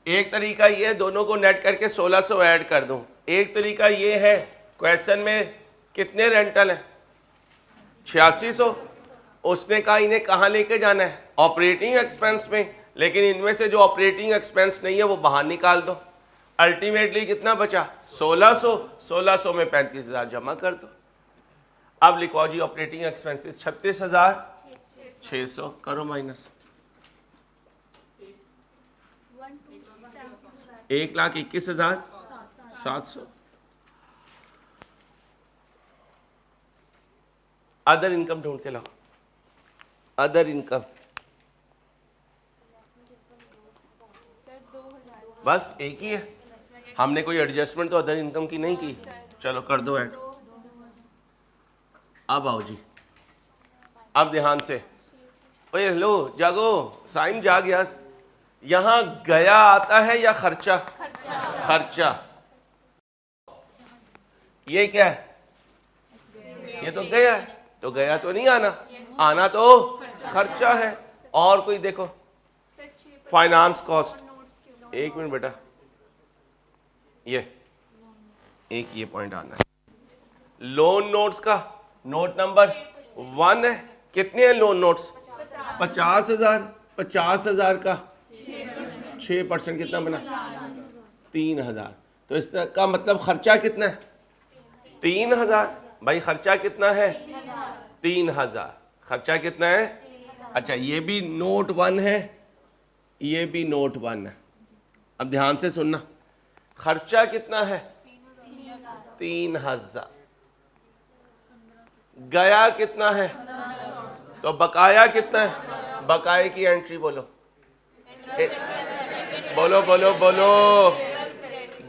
एक तरीका ये है दोनों को नेट करके 1600 ऐड कर दूं। एक तरीका ये है क्वेश्चन में कितने रेंटल है? 8600। उसने कहा इन्हें कहाँ लेके जाना है? ऑपरेटिंग एक्सपेंस में। लेकिन इनमें से जो ऑपरेटिंग एक्सपेंस नहीं है वो बाहर निकाल दो। अल्टीमेटली कितना बचा? 1600। 1600 में 35,000 जमा कर दो। अब लिखो जी ऑपरेटिंग एक्सपेंसेस 36,600 करो माइनस 1,21,700। अदर इनकम ढूंढ के लाओ। अदर इनकम सर 2,000 बस एक ही है, हमने कोई एडजस्टमेंट तो अदर इनकम की नहीं की। चलो कर दो ऐड। अब आओ जी, अब ध्यान से। ओए लो जागो, साइम जाग यार। यहाँ गया आता है या खर्चा? खर्चा। ये क्या है? ये तो गया है, तो गया तो नहीं आना, आना तो खर्चा है। और कोई देखो सर 6 फाइनेंस कॉस्ट। नोट्स के एक मिनट बेटा, ये एक ये पॉइंट आना है। लोन नोट्स का नोट नंबर 1 है। कितने हैं लोन नोट्स? 50,000। 50,000 का 6% कितना बना? 3,000। तो इसका मतलब खर्चा कितना है? 3,000। भाई खर्चा कितना है? 3,000। खर्चा कितना है? अच्छा, ये भी नोट 1 है, ये भी नोट 1 है। अब ध्यान से सुनना, खर्चा कितना है? 3,000। गया कितना है? तो बकाया कितना है? बकाए की एंट्री बोलो। बोलो बोलो बोलो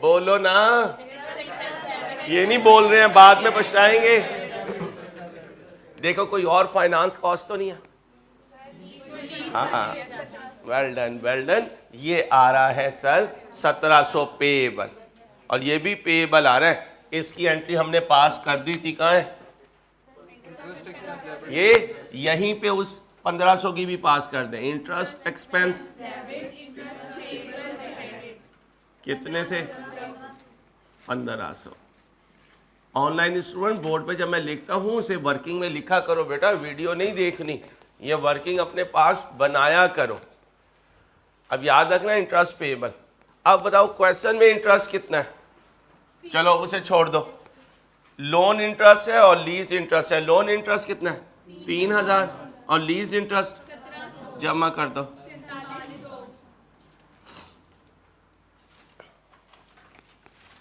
बोलो ना, ये नहीं बोल रहे हैं, बाद में पछताएंगे। देखो कोई और फाइनेंस कॉस्ट तो नहीं है? हाँ, वेल डन वेल डन। ये आ रहा है सर 1700 पेएबल, और ये भी पेएबल आ रहा है। इसकी एंट्री हमने पास कर दी थी। कहाँ है ये? यहीं पे उस 1500 की भी पास कर दें। इंटरेस्ट एक्सपेंस कितने से 1500। ऑनलाइन स्टूडेंट बोर्ड पे जब मैं लिखता हूँ उसे वर्किंग में लिखा करो बेटा, वीडियो नहीं देखनी, ये वर्किंग अपने पास बनाया करो। अब याद रखना इंटरेस्ट पेएबल। अब बताओ क्वेश्चन में इंटरेस्ट कितना है, चलो उसे छोड़ दो। लोन इंटरेस्ट है और लीज इंटरेस्ट है। लोन इंटरेस्ट कितना है 3000 और लीज इंटरेस्ट जमा कर दो।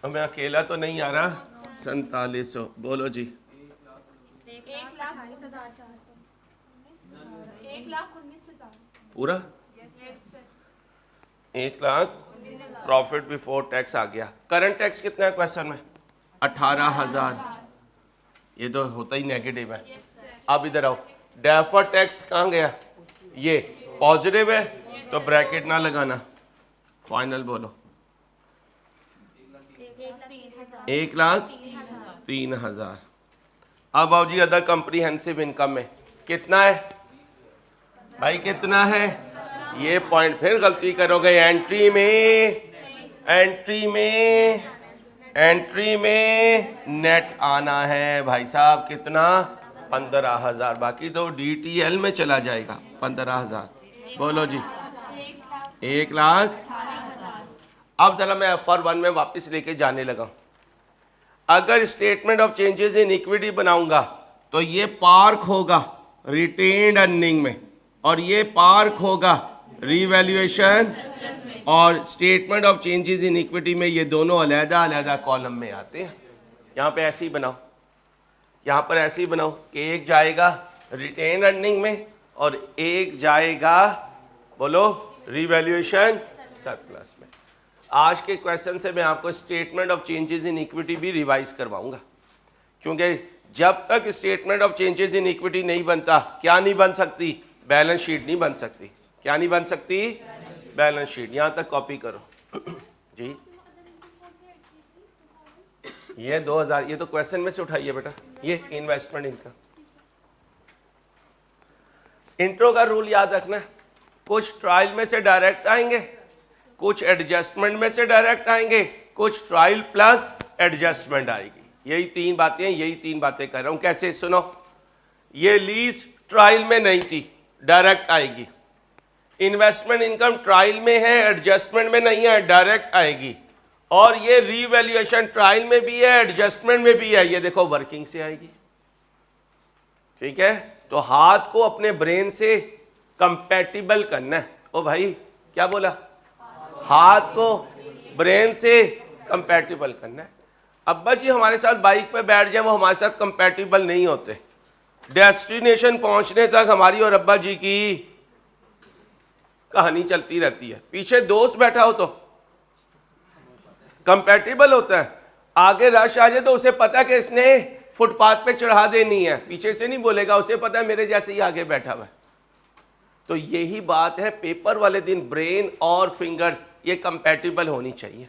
अब मैं अकेला तो नहीं आ रहा, 4700 बोलो जी। 1,19,000 पूरा yes sir 1 lakh profit before tax आ गया। करंट टैक्स कितना है क्वेश्चन में 18,000, ये तो होता ही नेगेटिव है। यस सर अब इधर आओ, डेफर्ड टैक्स कहाँ गया, ये पॉजिटिव है तो ब्रैकेट ना लगाना, फाइनल बोलो। 1,03,000। अब आओ जी अदर कंप्रीहेंसिव इनकम में कितना है भाई, कितना है, ये पॉइंट फिर गलती करोगे। एंट्री में नेट आना है भाई साहब, कितना 15,000, बाकी तो DTL में चला जाएगा 15,000। बोलो जी 1,00,000। अब जरा मैं FR1 में वापस लेके जाने लगा। अगर statement of changes in equity बनाऊंगा तो ये पार्क होगा रिटेन्ड अर्निंग में और ये पार्क होगा रीवैल्यूएशन, और statement of changes in equity में ये दोनों अलग-अलग कॉलम में आते हैं। यहाँ पे ऐसे ही बनाओ, यहाँ पर ऐसे ही बनाओ कि एक जाएगा रिटेन अर्निंग में और एक जाएगा बोलो रीवैल्यूएशन सरप्लस में। आज के क्वेश्चन से मैं आपको statement of changes in equity भी रिवाइज करवाऊंगा, क्योंकि जब तक statement of changes in equity नहीं बनता, क्या नहीं बन सकती, बैलेंस शीट नहीं बन सकती। क्या नहीं बन सकती, बैलेंस शीट। यहाँ तक कॉपी करो जी। ये 2000, ये तो क्वेश्चन में से उठाइए बेटा, ये इन्वेस्टमेंट इनकम। इंट्रो का रूल याद रखना, कुछ ट्रायल में से डायरेक्ट आएंगे, कुछ एडजस्टमेंट में से डायरेक्ट आएंगे, कुछ ट्रायल प्लस एडजस्टमेंट आएगी। यही तीन बातें कर रहा हूं। कैसे, सुनो, ये लीज ट्रायल में नहीं थी, डायरेक्ट आएगी। इन्वेस्टमेंट इनकम ट्रायल में है, एडजस्टमेंट में नहीं है, डायरेक्ट आएगी। और ये रीवैल्यूएशन ट्रायल में भी है, एडजस्टमेंट में भी है, ये देखो वर्किंग से आएगी। ठीक है, तो हाथ को अपने ब्रेन से कंपैटिबल करना है। ओ भाई क्या बोला, हाथ को ब्रेन से कंपैटिबल करना है। अब्बा जी हमारे साथ बाइक पे बैठ जाए, वो हमारे साथ कंपैटिबल नहीं होते। डेस्टिनेशन पहुंचने तक हमारी और अब्बा जी की कहानी चलती रहती है। पीछे दोस्त बैठा हो तो कंपैटिबल होता है, आगे रश आ जाए तो उसे पता है कि इसने फुटपाथ पे चढ़ा देनी है, पीछे से नहीं बोलेगा, उसे पता है मेरे जैसे ही आगे बैठा हुआ है। तो यही बात है, पेपर वाले दिन ब्रेन और फिंगर्स ये कंपैटिबल होनी चाहिए।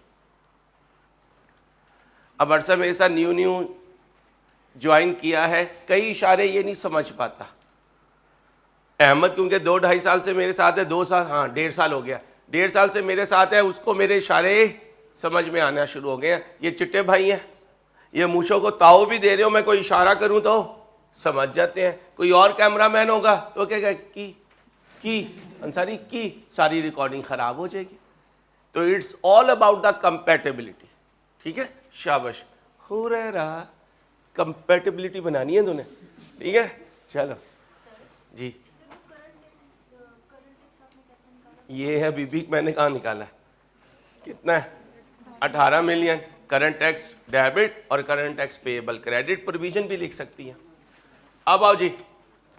अब अरसा मेरे साथ न्यू ज्वाइन किया है, कई इशारे ये नहीं समझ पाता। अहमद क्योंकि 2-2.5 साल से मेरे साथ है, 2 साल, हाँ 1.5 साल हो गया, 1.5 साल से मेरे साथ है, उसको मेरे इशारे समझ में आना शुरू हो गए हैं। ये चिट्टे भाई हैं, ये मूशों को ताव भी दे रहे हो, मैं कोई इशारा करूं तो समझ जाते हैं। कोई और कैमरामैन होगा तो क्या की अंसारी की सारी रिकॉर्डिंग खराब हो जाएगी। तो it's all about the compatibility. ठीक है, शाबाश, हो रहा कंपैटिबिलिटी बनानी है तूने। ठीक है, चलो जी। ये है बीबी, मैंने कहाँ निकाला, कितना है 18 मिलियन। करंट टैक्स डेबिट और current tax payable, credit provision भी लिख सकती है। अब आओ जी,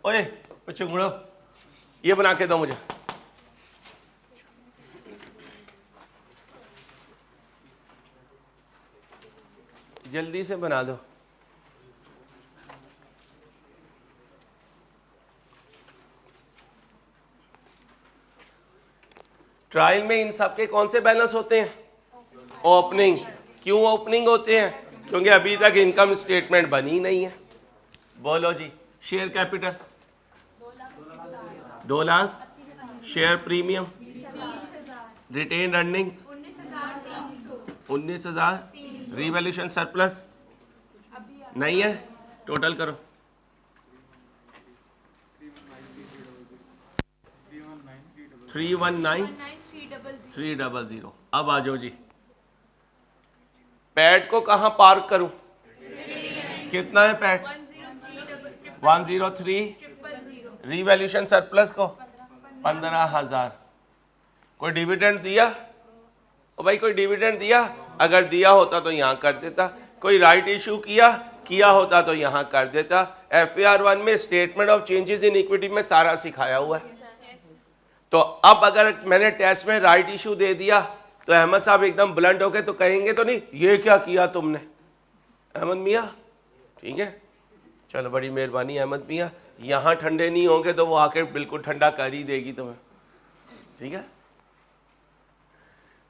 ओए चुंगड़ो, ये बना के दो मुझे। जल्दी से बना दो। ट्रायल में इन सब के कौन से बैलेंस होते हैं, ओपनिंग। क्यों ओपनिंग होते हैं, क्योंकि अभी तक इनकम स्टेटमेंट बनी नहीं है। बोलो जी, share capital 2 lakh, share premium, retained earnings 19,000, revaluation surplus नहीं है, टोटल करो 319,300। अब आ जाओ जी, पैड को कहाँ पार्क करूं? कितना है पैड? 103, रिवैल्यूएशन सरप्लस को 15,000। कोई डिविडेंड दिया? ओ भाई कोई डिविडेंड दिया? अगर दिया होता तो यहाँ कर देता। कोई राइट इशू किया होता तो यहाँ कर देता। FAR1 में statement of changes in equity में सारा सिखाया हुआ है। तो अब अगर मैंने टेस्ट में राइट इशू दे दिया तो अहमद साहब एकदम ब्लंट हो गए तो कहेंगे तो नहीं ये क्या किया तुमने अहमद मियाँ? ठीक है, चलो बड़ी मेहरबानी अहमद मियाँ। यहाँ ठंडे नहीं होंगे तो वो आके बिल्कुल ठंडा कर ही देगी तुम्हें। ठीक है,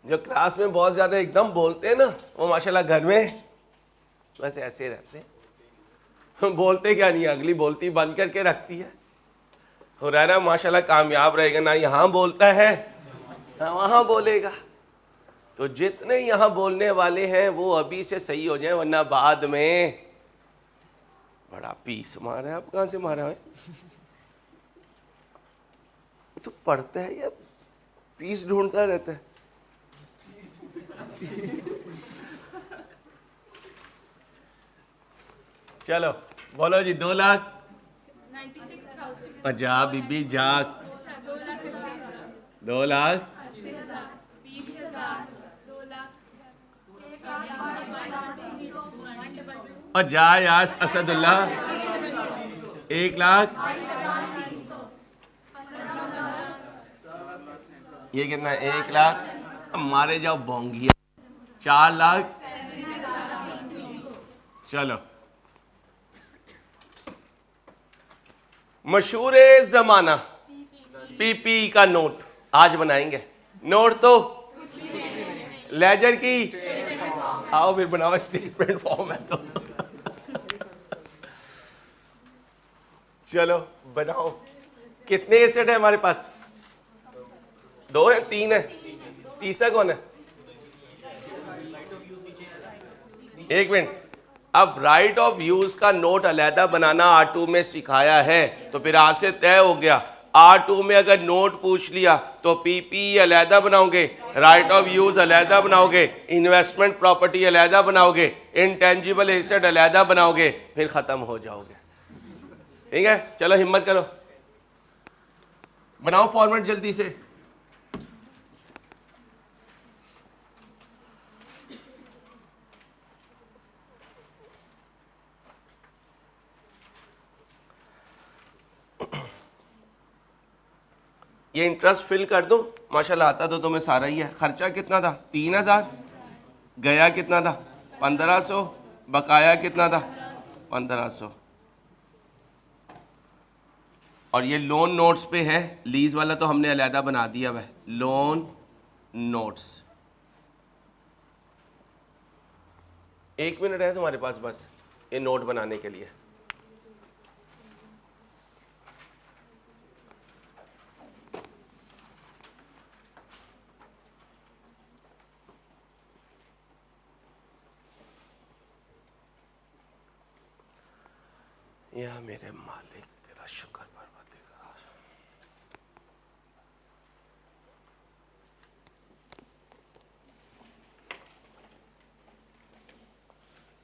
जो क्लास में बहुत ज़्यादा एकदम बोलते हैं ना वो माशाल्लाह घर में बस ऐसे रहते हैं, बोलते क्या नहीं, अगली बोलती बंद करके रखती है। हुरैरा माशाल्लाह कामयाब रहेगा, ना यहाँ बोलता है ना वहाँ बोलेगा। तो जितने यहाँ बोलने वाले हैं वो अभी से सही हो जाए, वरना बाद में बड़ा पीस मारा है। आप कहाँ से मारा है? तो पढ़ता है या पीस ढूंढता रहता है? चलो बोलो जी, 2 लाख। 96,000, जा बीबी जा, 2 लाख, 20,000, 2 लाख, और जा यार असदुल्ला 1 लाख, ये कितना है? 1 लाख। अब मारे जाओ बोंगिया, 4 लाख। चलो मशहूर जमाना PPE का नोट आज बनाएंगे। नोट तो लेजर की, आओ फिर बनाओ स्टेटमेंट फॉर्म है तो चलो बनाओ। कितने एसेट है हमारे पास? 2 है, 3 है, तीसरा कौन है? एक मिनट, अब राइट ऑफ यूज का नोट अलहदा बनाना R2 में सिखाया है तो फिर आज से तय हो गया। R2 में अगर नोट पूछ लिया तो PPE अलहदा बनाओगे, राइट ऑफ यूज अलहदा बनाओगे, इन्वेस्टमेंट प्रॉपर्टी अलहदा बनाओगे, इंटेंजिबल एसेट अलहदा बनाओगे, फिर खत्म हो जाओगे। ठीक है, चलो हिम्मत करो, बनाओ फॉर्मेट जल्दी से। ये इंटरेस्ट फिल कर दो, माशाल्लाह आता तो तुम्हें सारा ही है। खर्चा कितना था? 3,000। गया कितना था? 1,500। बकाया कितना था? 1,500। और ये लोन नोट्स पे है, लीज वाला तो हमने अलहदा बना दिया वह लोन नोट्स। 1 मिनट है तुम्हारे पास बस ये नोट बनाने के लिए। या मेरे मालिक तेरा शुक्र परवरदिगार।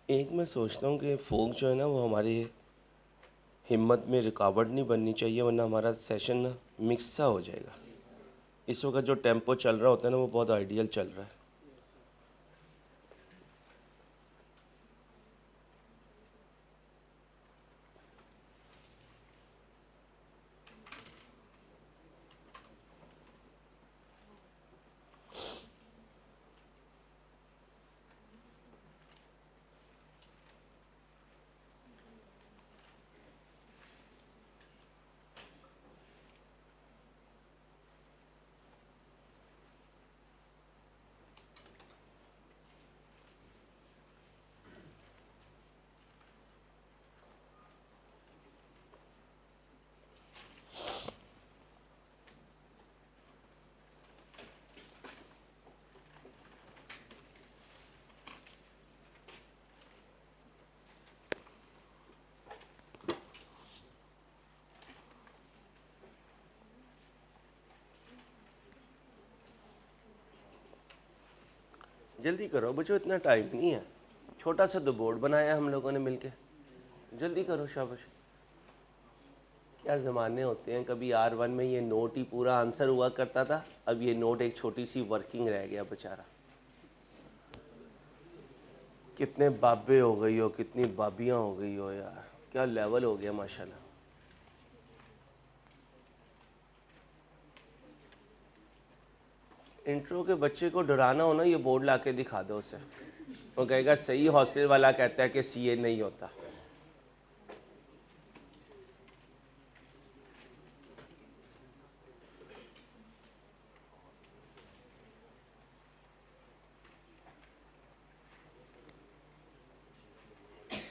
एक मैं सोचता हूँ कि फोक जो है ना वो हमारी हिम्मत में रुकावट नहीं बननी चाहिए, वरना हमारा सेशन ना मिक्स सा हो जाएगा। इस वक्त जो टेम्पो चल रहा होता है ना वो बहुत आइडियल चल रहा है। जल्दी करो बच्चों, इतना टाइम नहीं है। छोटा सा 2 बोर्ड बनाया हम लोगों ने मिलके, जल्दी करो शाबाश। क्या ज़माने होते हैं, कभी R1 में ये नोट ही पूरा आंसर हुआ करता था, अब ये नोट एक छोटी सी वर्किंग रह गया बेचारा। कितने बाबे हो गई हो, कितनी बाबियाँ हो गई हो यार, क्या लेवल हो गया माशाल्लाह। इंट्रो के बच्चे को डराना हो ना, ये बोर्ड ला के दिखा दो उसे, वो कहेगा सही हॉस्टल वाला कहता है कि CA नहीं होता।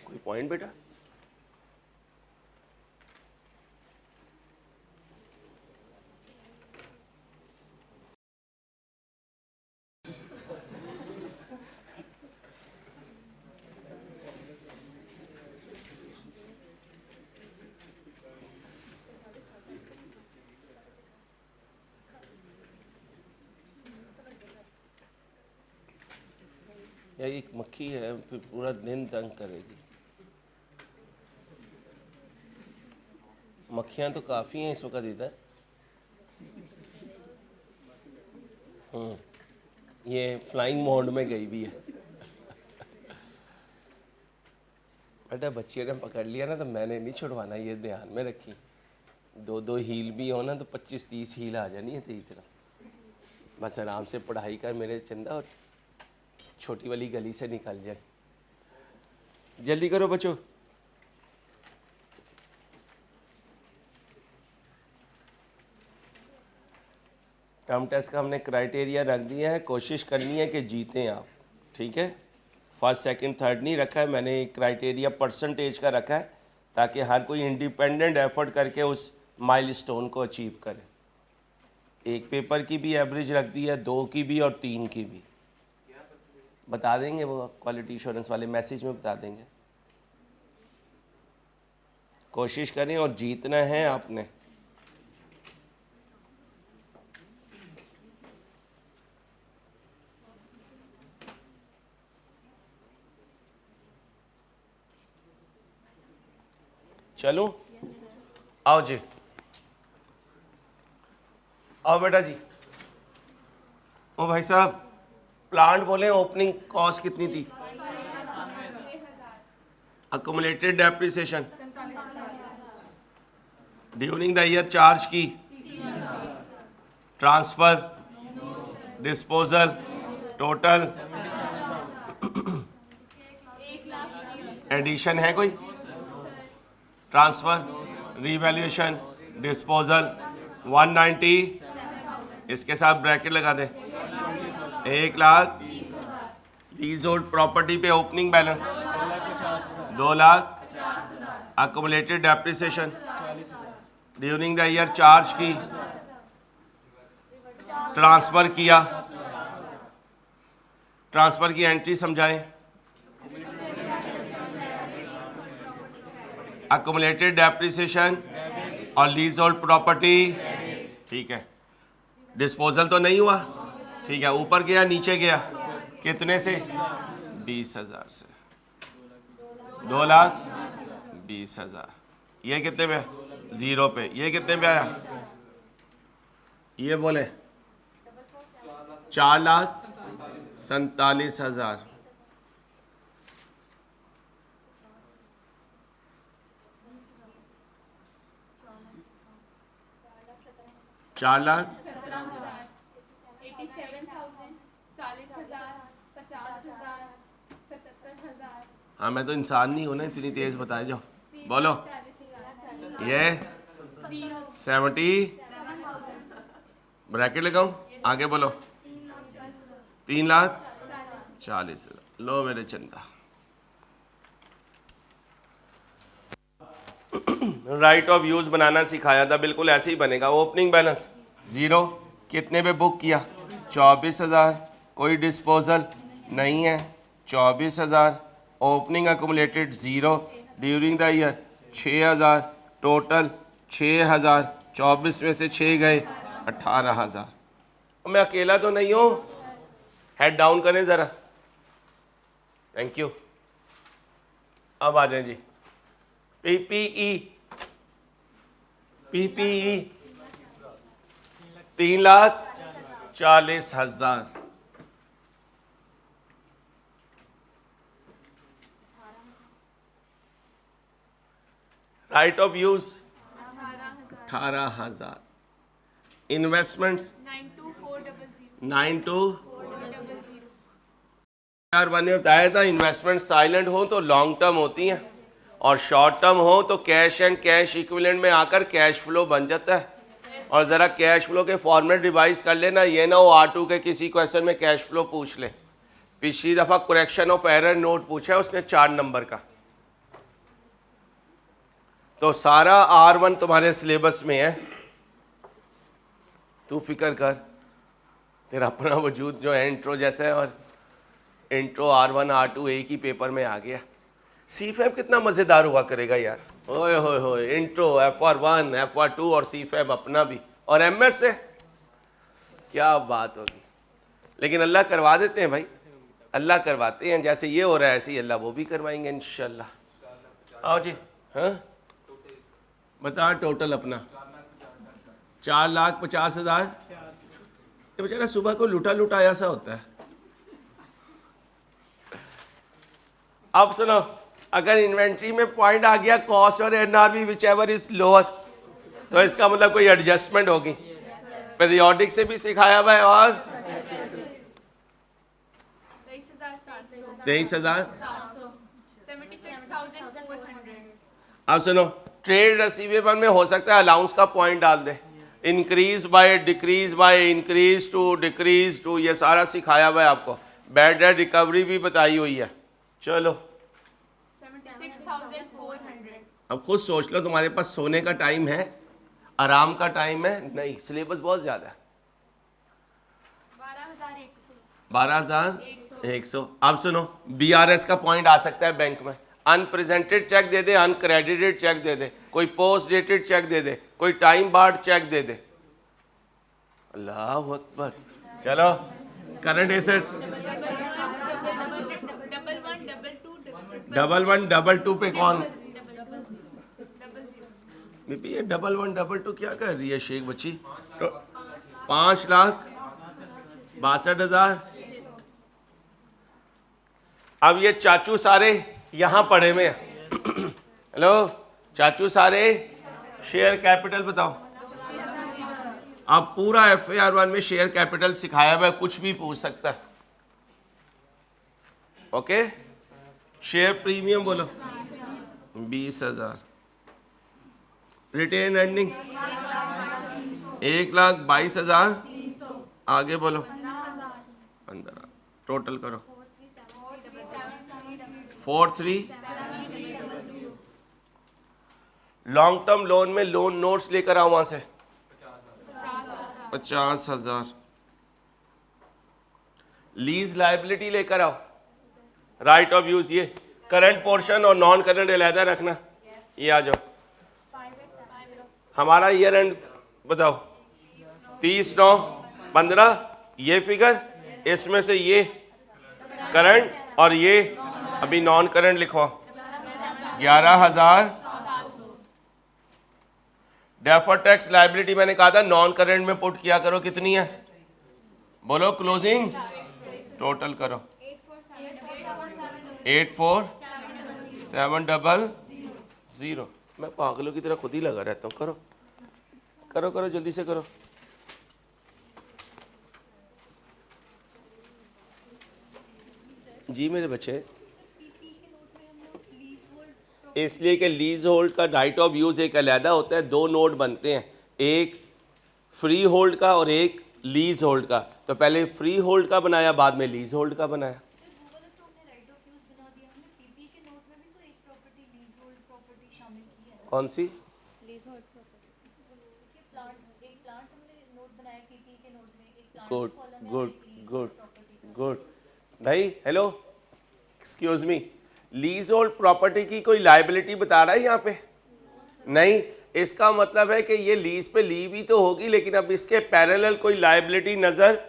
कोई पॉइंट बेटा? यार एक मक्खी है, फिर पूरा दिन तंग करेगी। मक्खियाँ तो काफ़ी हैं इस वक्त इधर। ये फ्लाइंग मोड में गई भी है। बेटा बच्चियों ने पकड़ लिया ना तो मैंने नहीं छुड़वाना, ये ध्यान में रखी। 2-2 हील भी हो ना तो 25-30 हील आ जानी है तेरी तरफ। बस आराम से पढ़ाई कर मेरे चंदा, और छोटी वाली गली से निकल जाए। जल्दी करो बच्चों। टर्म टेस्ट का हमने क्राइटेरिया रख दिया है, कोशिश करनी है कि जीतें आप, ठीक है। फर्स्ट सेकंड थर्ड नहीं रखा है मैंने, क्राइटेरिया परसेंटेज का रखा है ताकि हर कोई इंडिपेंडेंट एफर्ट करके उस माइलस्टोन को अचीव करे। एक पेपर की भी एवरेज रख दी है, 2 की भी और 3 की भी। बता देंगे वो क्वालिटी इंश्योरेंस वाले मैसेज में बता देंगे। कोशिश करें और जीतना है आपने। चलो आओ जी, आओ बेटा जी। ओ भाई साहब, प्लांट बोले ओपनिंग कॉस्ट कितनी थी? Accumulated depreciation during the year charge की, ट्रांसफर, डिस्पोजल, टोटल, एडिशन है कोई? ट्रांसफर, रीवैल्यूएशन, डिस्पोजल 190, इसके साथ ब्रैकेट लगा दे 1,00,000। लीज होल्ड प्रॉपर्टी पे opening balance 2,00,000। Accumulated depreciation during the year charge की, ट्रांसफर किया, ट्रांसफर की एंट्री समझाएं। अकोमुलेटेड डेप्रिसिएशन और लीज होल्ड प्रॉपर्टी, ठीक है। डिस्पोजल तो नहीं हुआ, ठीक है। ऊपर गया नीचे गया, कितने से? 20,000 से। 2,20,000। ये कितने पे? 0 पे। ये कितने पे आया? ये बोले 4,47,000। 4,00,000, 87,000, 40,000, 50,000, 77,000। हाँ मैं तो इंसान नहीं हूँ ना, इतनी तेज बताए जाओ। बोलो ये 70, ब्रैकेट लगाऊं? आगे बोलो 3,40,000। लो मेरे चंदा। राइट ऑफ यूज़ बनाना सिखाया था, बिल्कुल ऐसे ही बनेगा। ओपनिंग बैलेंस 0, कितने पे बुक किया? 24,000। कोई डिस्पोजल नहीं है, 24,000। Opening accumulated 0, during the year 6,000, total 6,000। 24 में से 6 गए 18,000। मैं अकेला तो नहीं हूँ, हेड डाउन करें ज़रा। Thank you. अब आ जाए जी, PPE 3,40,000। Right of use 18,000। Investments 92,400 92। यार मैंने बताया था इन्वेस्टमेंट साइलेंट हो तो लॉन्ग टर्म होती हैं और शॉर्ट टर्म हो तो कैश एंड कैश इक्विवेलेंट में आकर कैश फ्लो बन जाता है। और ज़रा कैश फ्लो के फॉर्मेट रिवाइज कर लेना, ये ना हो R2 के किसी क्वेश्चन में कैश फ्लो पूछ ले। पिछली दफ़ा करेक्शन ऑफ एरर नोट पूछा है उसने 4 नंबर का। तो सारा R1 तुम्हारे सिलेबस में है, तू फिक्र कर, तेरा अपना वजूद जो है इंट्रो जैसा है और इंट्रो R1 R2 एक ही पेपर में आ गया। CFAB कितना मज़ेदार हुआ करेगा यार, ओए होए होए, इंट्रो FR1 FR2 और CFAB अपना भी और MS से क्या बात होगी। लेकिन अल्लाह करवा देते हैं भाई, अल्लाह करवाते हैं, जैसे ये हो रहा है ऐसे ही अल्लाह वो भी करवाएंगे इंशाल्लाह। आओ जी, हाँ बता टोटल अपना 4,50,000। ये बेचारा सुबह को लुटा लुटाया सा होता है। अब सुनो, अगर इन्वेंट्री में पॉइंट आ गया कॉस्ट और NRV which ever is lower तो इसका मतलब कोई एडजस्टमेंट होगी। पीरियोडिक से भी सिखाया हुआ है और 23,000 76,400। अब सुनो, ट्रेड रिसीवेबल में हो सकता है अलाउंस का पॉइंट डाल दे, increase by decrease by increase to ये सारा सिखाया हुआ है आपको। बैड डेट रिकवरी भी बताई हुई है। चलो 76,400। अब खुद सोच लो, तुम्हारे पास सोने का टाइम है, आराम का टाइम है? नहीं, सिलेबस बहुत ज़्यादा है। 12,100। अब सुनो, BRS का पॉइंट आ सकता है बैंक में, अनप्रेजेंटेड चेक दे दे, अनक्रेडिटेड चेक दे दे, कोई पोस्ट डेटेड चेक दे दे, कोई टाइम बार्ड चेक दे दे। अल्लाह अकबर। चलो करंट एसेट्स 1122 पे कौन बीबी, ये 1122 क्या कर रही है शेख बच्ची? तो 5,62,000। अब ये चाचू सारे यहाँ पढ़े हुए हैं। हेलो चाचू सारे, शेयर कैपिटल बताओ। अब पूरा FAR1 में शेयर कैपिटल सिखाया हुआ है, कुछ भी पूछ सकता है। ओके, शेयर प्रीमियम बोलो 20,000। Retain earning 1,22,000। आगे बोलो 15। टोटल करो 43। लॉन्ग टर्म लोन में लोन नोट्स लेकर आओ वहां से 50,000। लीज लायबिलिटी लेकर आओ। राइट ऑफ यूज ये करंट पोर्शन और नॉन करंट अलहदा रखना। ये आ जाओ, हमारा ईयर एंड बताओ 30/9/15 ये फिगर, इसमें से ये करंट और ये अभी नॉन करंट लिखो 11,000। डेफर्ड टैक्स लायबिलिटी मैंने कहा था नॉन करंट में पुट किया करो, कितनी है बोलो? क्लोजिंग टोटल करो 84,700। मैं पागलों की तरह खुद ही लगा रहता हूँ। करो करो करो जल्दी से करो। जी मेरे बच्चे, इसलिए कि लीज होल्ड का राइट ऑफ यूज़ एक अलहदा होता है। 2 नोट बनते हैं, एक फ्री होल्ड का और एक लीज होल्ड का। तो पहले फ्री होल्ड का बनाया, बाद में लीज होल्ड का बनाया। कौन सी? गुड गुड गुड गुड भाई। Hello excuse me, lease hold property की कोई लायबिलिटी बता रहा है यहाँ पे? नहीं, इसका मतलब है कि ये लीज पे ली भी तो होगी, लेकिन अब इसके पैरेलल कोई लायबिलिटी नज़र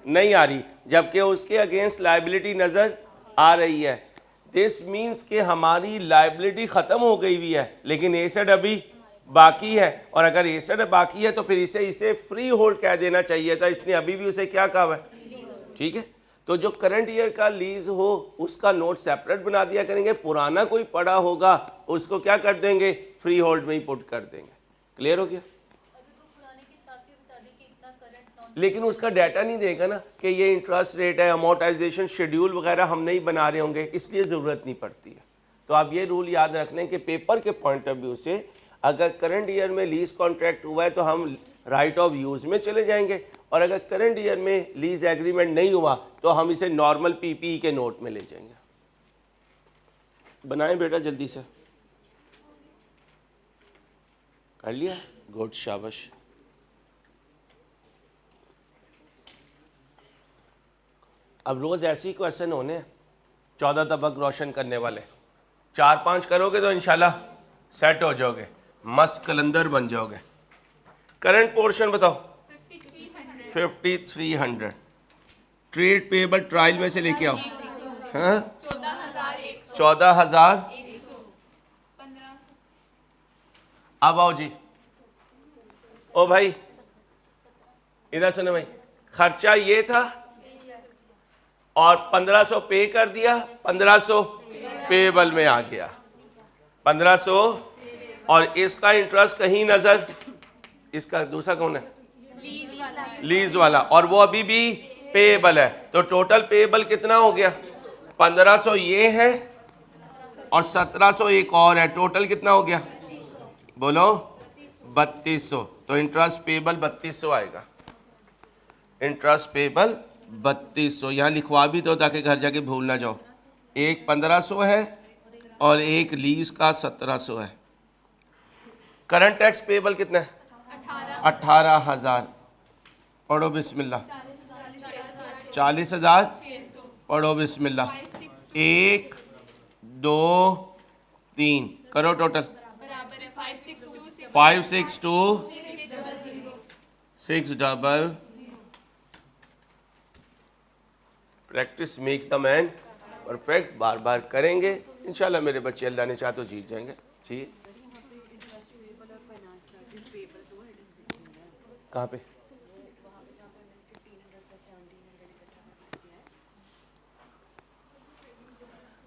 नहीं आ रही, जबकि उसके अगेंस्ट लायबिलिटी नज़र आ रही है। दिस मीन्स कि हमारी लाइबिलिटी ख़त्म हो गई हुई है लेकिन एसेट अभी बाकी है, और अगर एसेट बाकी है तो फिर इसे फ्री होल्ड कह देना चाहिए था, इसने अभी भी उसे क्या कहा है, ठीक है। तो जो करंट ईयर का लीज हो उसका नोट सेपरेट बना दिया करेंगे, पुराना कोई पड़ा होगा उसको क्या कर देंगे, फ्री होल्ड में ही पुट कर देंगे। क्लियर हो गया? लेकिन उसका डाटा नहीं देगा ना कि ये इंटरेस्ट रेट है, अमोर्टाइजेशन शेड्यूल वगैरह हम नहीं बना रहे होंगे, इसलिए ज़रूरत नहीं पड़ती है। तो आप ये रूल याद रख लें कि पेपर के पॉइंट ऑफ व्यू से अगर करंट ईयर में लीज कॉन्ट्रैक्ट हुआ है तो हम राइट ऑफ यूज़ में चले जाएंगे, और अगर करंट ईयर में लीज एग्रीमेंट नहीं हुआ तो हम इसे नॉर्मल पीपीई के नोट में ले जाएंगे। बनाएं बेटा जल्दी से, कर लिया, गुड, शाबाश। अब रोज़ ऐसे ही क्वेश्चन होने हैं, 14 तबक रोशन करने वाले, 4-5 करोगे तो इंशाल्लाह सेट हो जाओगे, मस्त कलंदर बन जाओगे। करंट पोर्शन बताओ, 5300। ट्रेड पेबल ट्रायल में से लेके आओ, हाँ 14,000। अब आओ जी, ओ भाई इधर सुनो भाई, खर्चा ये था और 1500 पे कर दिया, 1500 पेबल में आ गया, 1500, और इसका इंटरेस्ट कहीं नजर, इसका दूसरा कौन है, लीज वाला, और वो अभी भी पेबल है, तो टोटल पेबल कितना हो गया, 1500 ये है और 1700 एक और है, टोटल कितना हो गया, बोलो 3200। तो इंटरेस्ट पेबल 3200 आएगा, इंटरेस्ट पेबल 3200। यहाँ लिखवा भी दो ताकि घर जाके भूल ना जाओ, एक 1500 है और एक लीज का 1700 है। करंट टैक्स पेबल कितना है, 18,000। पढ़ो बिस्मिल्लाह, 40,000, पढ़ो बिस्मिल्लाह, 1 2 3, करो total, 562 600। Practice makes the man perfect, बार बार करेंगे इंशाल्लाह मेरे बच्चे अल्लाह ने चाहा तो जीत जाएंगे। ठीक, कहाँ पे,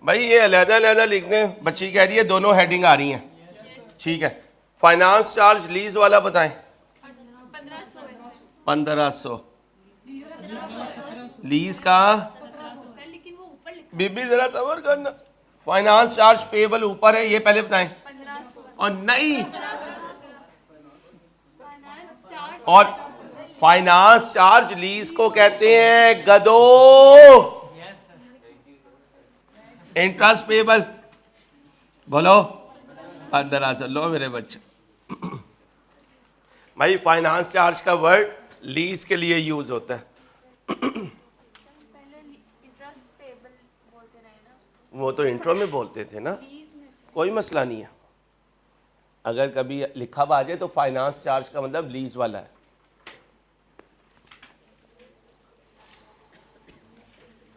भाई ये अलहदा लिख दें, बच्ची कह रही है दोनों हेडिंग आ रही हैं, ठीक है। फाइनेंस चार्ज लीज वाला बताएं, 1500, लीज का, बीबी जरा सबर करना, फाइनेंस चार्ज पेबल ऊपर है, ये पहले बताएं, और नहीं, और फाइनेंस चार्ज लीज को कहते हैं गदो, इंटरेस्ट पेबल बोलो 1500। लो मेरे बच्चे, भाई फाइनेंस चार्ज का वर्ड लीज के लिए यूज होता है, वो तो इंट्रो में बोलते थे ना, कोई मसला नहीं है, अगर कभी लिखा हुआ आ जाए तो फाइनेंस चार्ज का मतलब लीज वाला है।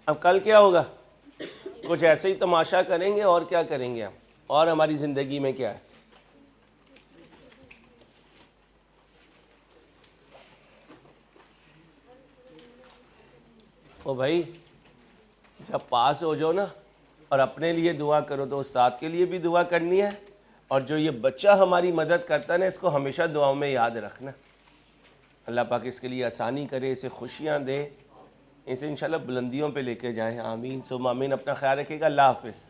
अब कल क्या होगा, कुछ ऐसे ही तमाशा करेंगे, और क्या करेंगे हम, और हमारी ज़िंदगी में क्या है। ओ भाई जब पास हो जाओ ना, और अपने लिए दुआ करो तो उस्ताद के लिए भी दुआ करनी है, और जो ये बच्चा हमारी मदद करता है ना, इसको हमेशा दुआओं में याद रखना। अल्लाह पाक इसके लिए आसानी करे, इसे खुशियाँ दे, इसे इंशाल्लाह बुलंदियों पे लेके जाएं। आमीन सुम आमीन। अपना ख्याल रखिएगा, अल्लाह हाफिज़।